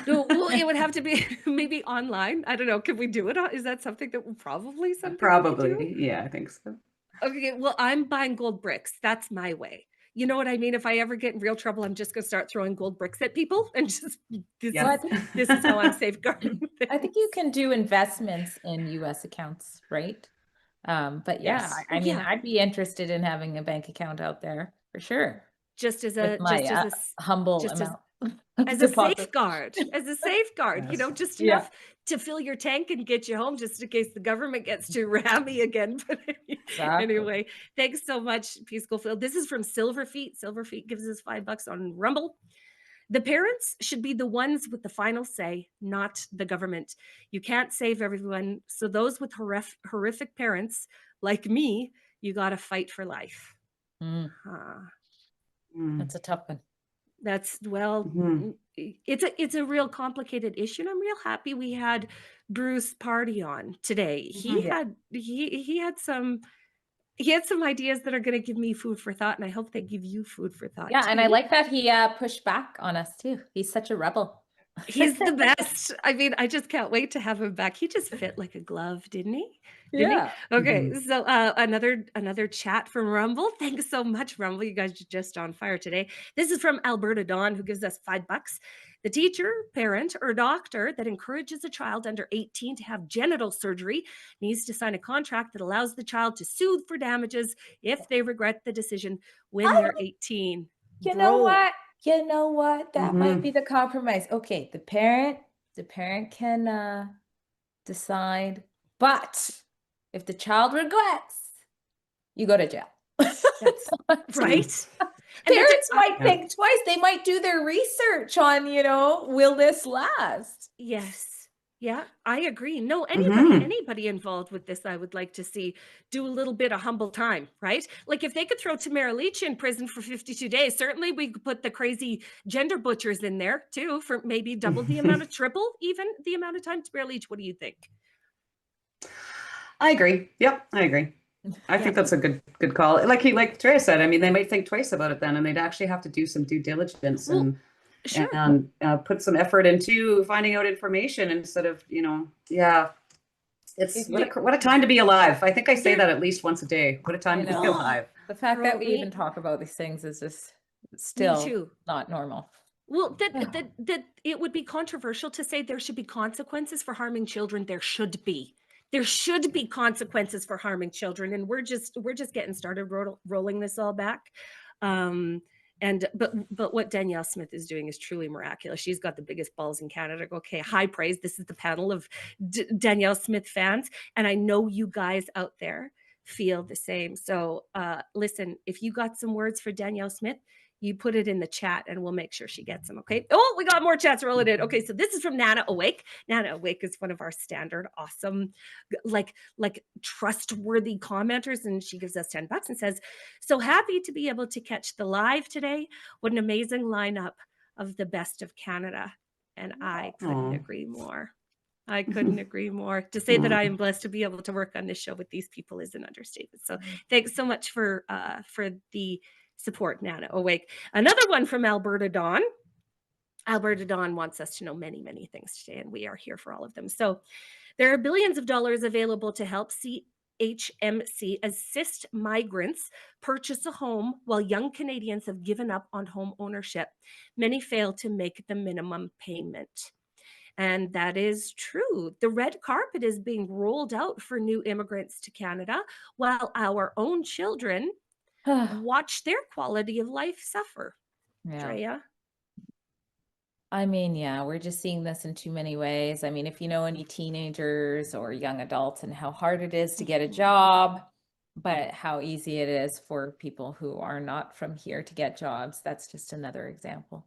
No, well, it would have to be maybe online. I don't know. Can we do it? Is that something that probably Yeah, I think so. Okay, well, I'm buying gold bricks. That's my way. You know what I mean? If I ever get in real trouble, I'm just going to start throwing gold bricks at people and just, this is how I'm safeguarding things. I think you can do investments in US accounts, right? But yeah, I mean, I'd be interested in having a bank account out there for sure. Just as a humble amount. As a safeguard, Yes. You know, just enough to fill your tank and get you home, just in case the government gets too rammy again. But anyway, thanks so much, P. Schofield. This is from Silverfeet. Silverfeet gives us $5 on Rumble. The parents should be the ones with the final say, not the government. You can't save everyone. So those with horrific parents like me, you got to fight for life. That's a tough one. That's it's a real complicated issue, and I'm real happy we had Bruce Pardy on today. He had some ideas that are going to give me food for thought, and I hope they give you food for thought. Yeah, too. and I like that he pushed back on us too. He's such a rebel. He's the best. I mean, I just can't wait to have him back. He just fit like a glove, didn't he? Didn't Yeah. he? Okay, so another chat from Rumble. Thanks so much, Rumble. You guys are just on fire today. This is from Alberta Dawn, who gives us $5. The teacher, parent, or doctor that encourages a child under 18 to have genital surgery needs to sign a contract that allows the child to sue for damages if they regret the decision when they're 18. You know what? You know what? That might Mhm. be the compromise. Okay, the parent can decide, but if the child regrets, you go to jail. That's right. And Parents might think twice. They might do their research on, will this last? Yes. Yeah, I agree. No, Mhm. anybody involved with this, I would like to see do a little bit of humble time, right? Like if they could throw Tamara Lich in prison for 52 days, certainly we could put the crazy gender butchers in there too for maybe double the amount of triple, even the amount of time. Tamara Lich, what do you think? I agree. Yep, I agree. I think that's a good call. Like Drea said, I mean, they might think twice about it then, and they'd actually have to do some due diligence and put some effort into finding out information instead of, yeah. It's what a time to be alive. I think I say that at least once a day. What a time to be alive. The fact that we even talk about these things is just still not normal. Well, that it would be controversial to say there should be consequences for harming children. There should be consequences for harming children, and we're just getting started rolling this all back. But what Danielle Smith is doing is truly miraculous. She's got the biggest balls in Canada. Okay, high praise. This is the panel of Danielle Smith fans, and I know you guys out there feel the same. So listen, if you got some words for Danielle Smith, you put it in the chat and we'll make sure she gets them. Okay. Oh, we got more chats rolling in. Okay. So this is from Nana Awake. Nana Awake is one of our standard, awesome, like trustworthy commenters. And she gives us $10 and says, so happy to be able to catch the live today. What an amazing lineup of the best of Canada. And I couldn't agree more. I couldn't agree more. To say that I am blessed to be able to work on this show with these people is an understatement. So thanks so much for the support, Nana Awake. Another one from Alberta Dawn. Alberta Dawn wants us to know many, many things today, and we are here for all of them. So there are billions of dollars available to help HMC assist migrants purchase a home while young Canadians have given up on home ownership. Many fail to make the minimum payment. And that is true. The red carpet is being rolled out for new immigrants to Canada, while our own children watch their quality of life suffer. Drea? I mean, yeah, we're just seeing this in too many ways. I mean, if you know any teenagers or young adults and how hard it is to get a job, but how easy it is for people who are not from here to get jobs, that's just another example.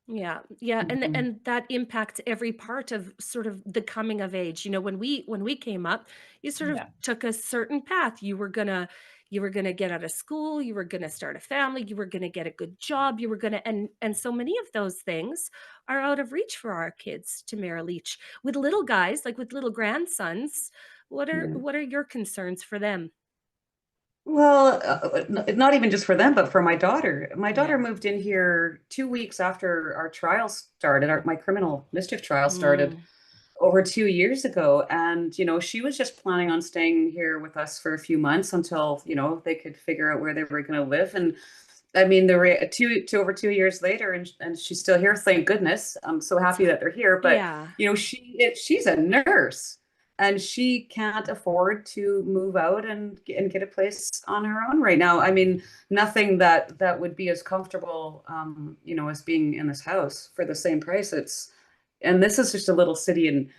Yeah. And that impacts every part of sort of the coming of age. When we came up, you sort of took a certain path. You were gonna get out of school, you were gonna start a family, you were gonna get a good job, you were gonna and so many of those things are out of reach for our kids, Tamara Lich. With little guys, like with little grandsons, what are your concerns for them? Well, not even just for them, but for my daughter. My daughter moved in here 2 weeks after our trial started, my criminal mischief trial started over 2 years ago. And, she was just planning on staying here with us for a few months until, they could figure out where they were going to live. And I mean, over 2 years later, and she's still here. Thank goodness. I'm so happy that they're here. But, she's a nurse. And she can't afford to move out and get a place on her own right now. I mean, nothing that would be as comfortable, as being in this house for the same price. And this is just a little city in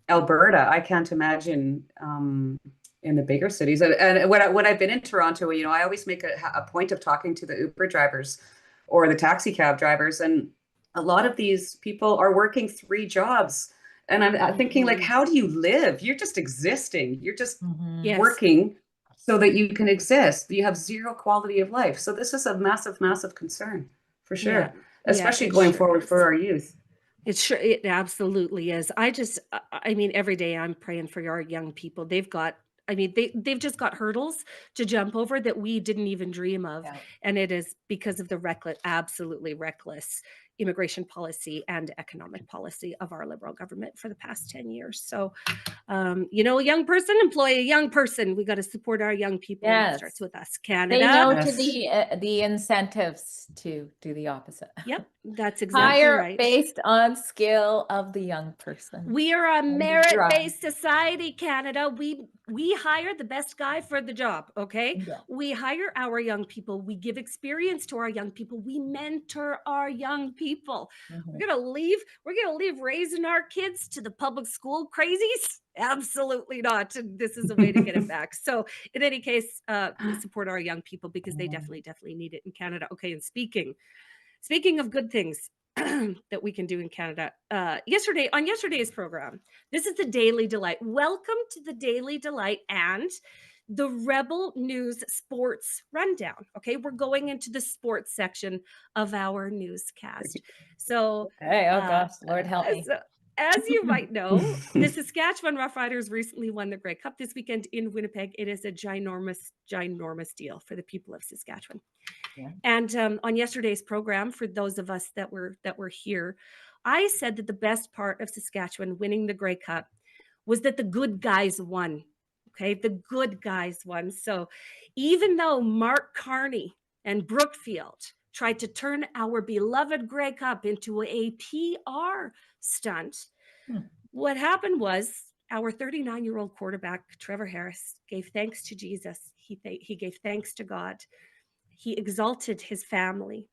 Alberta. I can't imagine in the bigger cities. And when I've been in Toronto, I always make a point of talking to the Uber drivers or the taxi cab drivers. And a lot of these people are working 3 jobs. And I'm thinking, like, how do you live? You're just existing. You're just working so that you can exist. You have zero quality of life. So this is a massive, massive concern for sure, especially going forward for our youth. It absolutely is. I mean, every day I'm praying for our young people. They've just got hurdles to jump over that we didn't even dream of. And it is because of the absolutely reckless, immigration policy and economic policy of our Liberal government for the past 10 years. So, you know, a young person, employ a young person. We got to support our young people. And it starts with us, Canada. They know Yes. to the incentives to do the opposite. Yep, that's exactly Hire right. based on skill of the young person. We are a And merit-based society, Canada. We hire the best guy for the job, okay? Yeah. We hire our young people. We give experience to our young people. We mentor our young people. Mhm. We're gonna leave raising our kids to the public school crazies? Absolutely not. And this is a way to get it back. So in any case, we support our young people because they definitely need it in Canada. Okay, and speaking of good things that we can do in Canada, on yesterday's program, this is the Daily Delight. Welcome to the Daily Delight and the Rebel News Sports Rundown. Okay, we're going into the sports section of our newscast. So, Hey, oh gosh, Lord help me. so as you might know, the Saskatchewan Roughriders recently won the Grey Cup this weekend in Winnipeg. It is a ginormous deal for the people of Saskatchewan. Yeah. And on yesterday's program, for those of us that were here, I said that the best part of Saskatchewan winning the Grey Cup was that the good guys won. Okay, the good guys won. So even though Mark Carney and Brookfield tried to turn our beloved Grey Cup into a PR stunt, what happened was our 39-year-old quarterback, Trevor Harris, gave thanks to Jesus. He gave thanks to God. He exalted his family.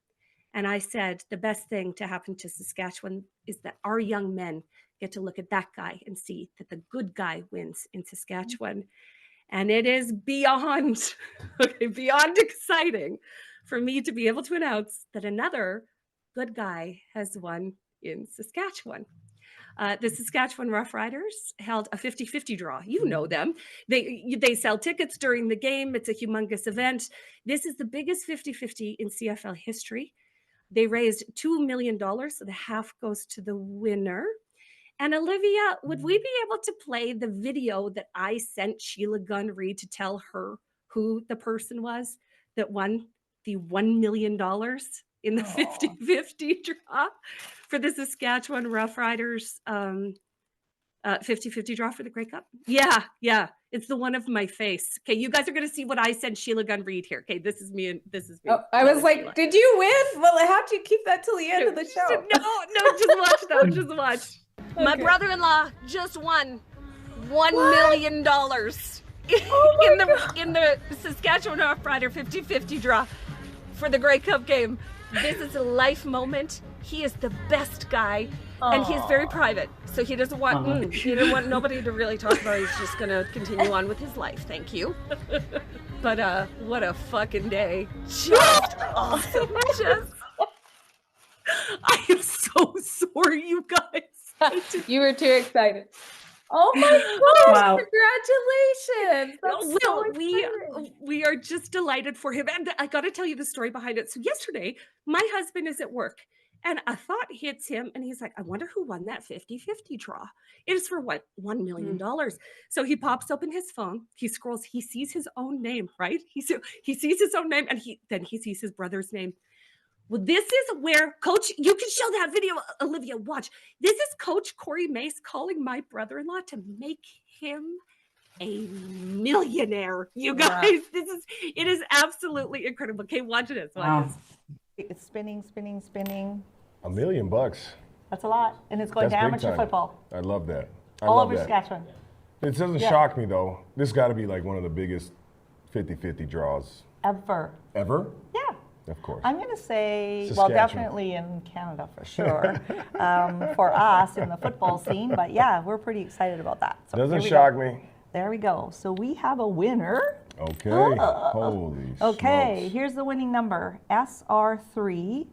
And I said, the best thing to happen to Saskatchewan is that our young men get to look at that guy and see that the good guy wins in Saskatchewan. And it is beyond exciting for me to be able to announce that another good guy has won in Saskatchewan. The Saskatchewan Roughriders held a 50-50 draw. You know them. They sell tickets during the game. It's a humongous event. This is the biggest 50-50 in CFL history. They raised $2 million, so the half goes to the winner. And Olivia, would we be able to play the video that I sent Sheila Gunn Reid to tell her who the person was that won the $1 million in the 50-50 draw for the Saskatchewan Roughriders 50-50 draw for the Grey Cup? Yeah. It's the one of my face. Okay, you guys are going to see what I sent Sheila Gunn Reid here. Okay, this is me and this is me. Oh, I was like, Sheila. Did you win? Well, how'd you keep that till the end of the show? No, just watch though. Just watch. Okay. My brother-in-law just won $1 million in the Saskatchewan Roughrider 50-50 draw for the Grey Cup game. This is a life moment. He is the best guy, and he's very private, so he doesn't want he didn't want nobody to really talk about it. He's just gonna continue on with his life. Thank you. But what a fucking day! Just awesome. I am so sorry, you guys. You were too excited. Oh my gosh, congratulations. That's so exciting. We are just delighted for him. And I got to tell you the story behind it. So yesterday, my husband is at work and a thought hits him and he's like, I wonder who won that 50-50 draw. It is for what? $1 million. So he pops open his phone, he scrolls, he sees his own name, right? He sees his own name and then he sees his brother's name. Well, this is where Coach, you can show that video, Olivia, watch. This is Coach Corey Mace calling my brother-in-law to make him a millionaire. You guys, it is absolutely incredible. Okay, watch this. It's spinning. $1 million. That's a lot. And it's going to amateur football. I love that. All over Saskatchewan. It doesn't shock me though. This got to be like one of the biggest 50-50 draws. Ever? Yeah. Of course. I'm going to say, well, definitely in Canada for sure, for us in the football scene. But yeah, we're pretty excited about that. So doesn't shock me. There we go. So we have a winner. Okay. Holy Okay, smokes. here's the winning number. SR3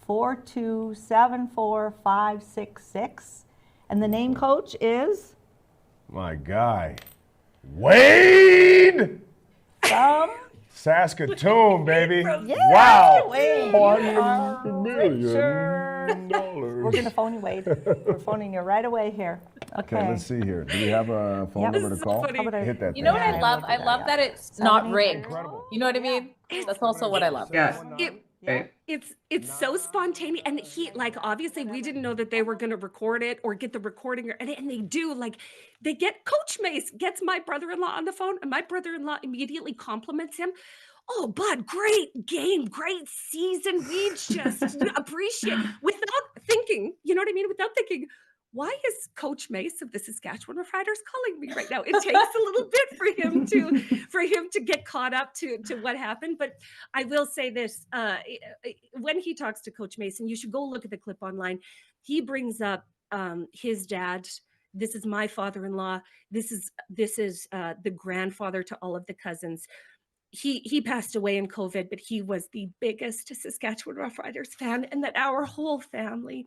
4274566. And the name, Coach, is? My guy, Wade! From? Saskatoon, baby. Wow. Wade. $1 million. We're going to phone you, Wade. We're phoning you right away here. Okay. Let's see here. Do we have a phone number to call? Hit that. You know what I love? I love that it's not rigged. You know what I mean? That's also what I love. Yeah. Right. It's so spontaneous, and he, like, obviously we didn't know that they were going to record it or get the recording, and they do, like, they get Coach Mace gets my brother-in-law on the phone, and my brother-in-law immediately compliments him. Oh, bud, great game, great season. We just appreciate, without thinking, you know what I mean? Without thinking, why is Coach Mace of the Saskatchewan Roughriders calling me right now? It takes a little bit for him to get caught up to what happened. But I will say this: when he talks to Coach Mace, and you should go look at the clip online, he brings up his dad. This is my father-in-law. This is the grandfather to all of the cousins. He passed away in COVID, but he was the biggest Saskatchewan Roughriders fan, and that our whole family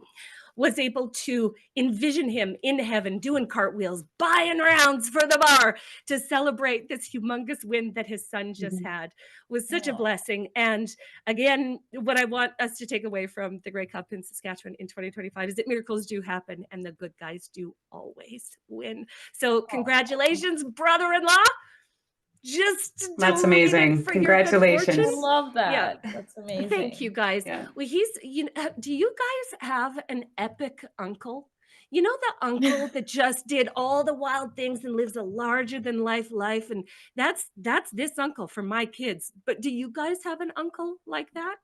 was able to envision him in heaven doing cartwheels, buying rounds for the bar to celebrate this humongous win that his son just had. Was such a blessing. And again, what I want us to take away from the Grey Cup in Saskatchewan in 2025 is that miracles do happen and the good guys do always win. So congratulations, brother-in-law. That's amazing. Congratulations. I love that. Yeah. That's amazing. Thank you, guys. Yeah. Well, do you guys have an epic uncle? You know, the uncle that just did all the wild things and lives a larger than life, and that's this uncle for my kids. But do you guys have an uncle like that?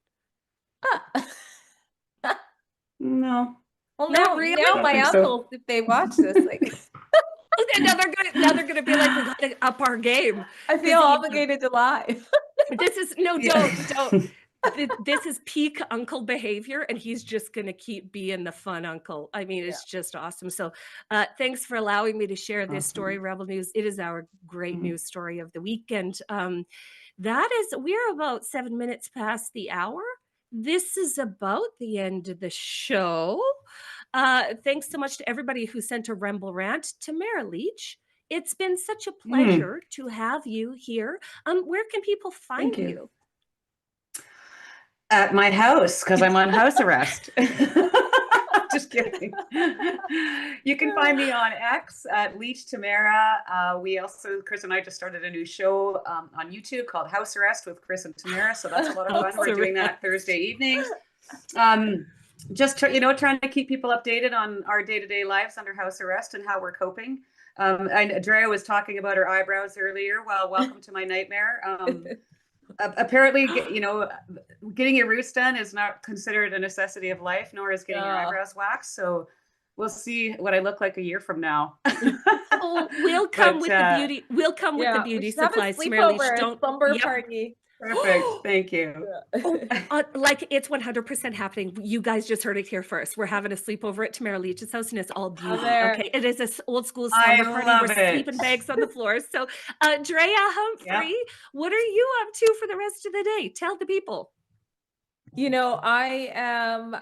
No. Well, Not really? now my I think so. uncles, if they watch this, like, Now they're gonna be like, we gotta up our game. I feel obligated to lie. This is don't. This is peak uncle behavior, and he's just gonna keep being the fun uncle. I mean, it's just awesome. So thanks for allowing me to share this story, Rebel News. It is our great news story of the weekend. We're about 7 minutes past the hour. This is about the end of the show. Thanks so much to everybody who sent a Rumble rant. Tamara Lich, it's been such a pleasure to have you here. Where can people find Thank you. you? At my house, because I'm on house arrest. Just kidding. You can find me on X at Leach Tamara. We also, Chris and I just started a new show on YouTube called House Arrest with Chris and Tamara. So that's a lot of fun. We're doing that Thursday evenings. Just trying to keep people updated on our day-to-day lives under house arrest and how we're coping. And Drea was talking about her eyebrows earlier. Well, welcome to my nightmare. Apparently, getting your roots done is not considered a necessity of life, nor is getting your eyebrows waxed. So we'll see what I look like a year from now. We'll come with the beauty. We'll come with the beauty supplies. Don't slumber party. Perfect. Thank you. Like it's 100% happening. You guys just heard it here first. We're having a sleepover at Tamara Lich's house, and it's all beauty. Okay, it is an old school slumber party. We're sleeping bags on the floor. So, Drea, Humphrey, what are you up to for the rest of the day? Tell the people. I am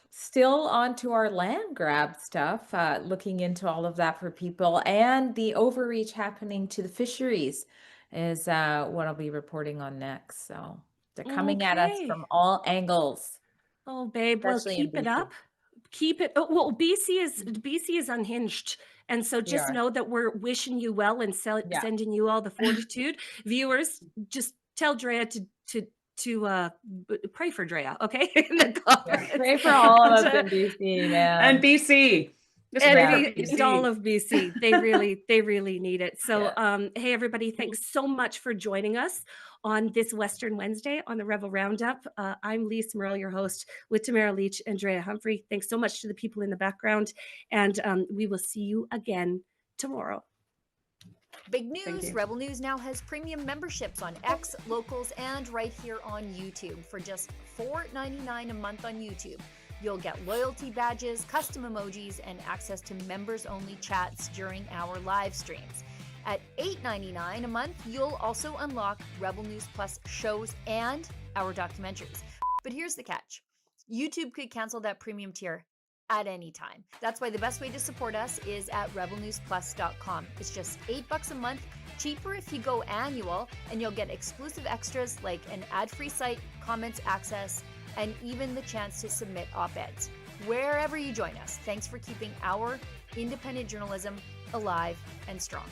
still on to our land grab stuff, looking into all of that for people, and the overreach happening to the fisheries is what I'll be reporting on next. So they're coming at us from all angles. Oh, babe, well, keep it up. Keep it. Oh, well, BC is unhinged. And so just know that we're wishing you well and sending you all the fortitude. Viewers, just tell Drea to pray for Drea, okay? In the comments. Pray for all of us in BC, man. And BC. And all of BC. They really need it. So hey everybody, thanks so much for joining us on this Western Wednesday on the Rebel Roundup. I'm Lise, Merle, your host, with Tamara Lich and Drea Humphrey. Thanks so much to the people in the background, and we will see you again tomorrow. Big news, Rebel News now has premium memberships on X, Locals, and right here on YouTube. For just $4.99 a month on YouTube, you'll get loyalty badges, custom emojis, and access to members-only chats during our live streams. At $8.99 a month, you'll also unlock Rebel News Plus shows and our documentaries. But here's the catch. YouTube could cancel that premium tier at any time. That's why the best way to support us is at rebelnewsplus.com. It's just $8 a month, cheaper if you go annual, and you'll get exclusive extras like an ad-free site, comments access, and even the chance to submit op-eds. Wherever you join us, thanks for keeping our independent journalism alive and strong.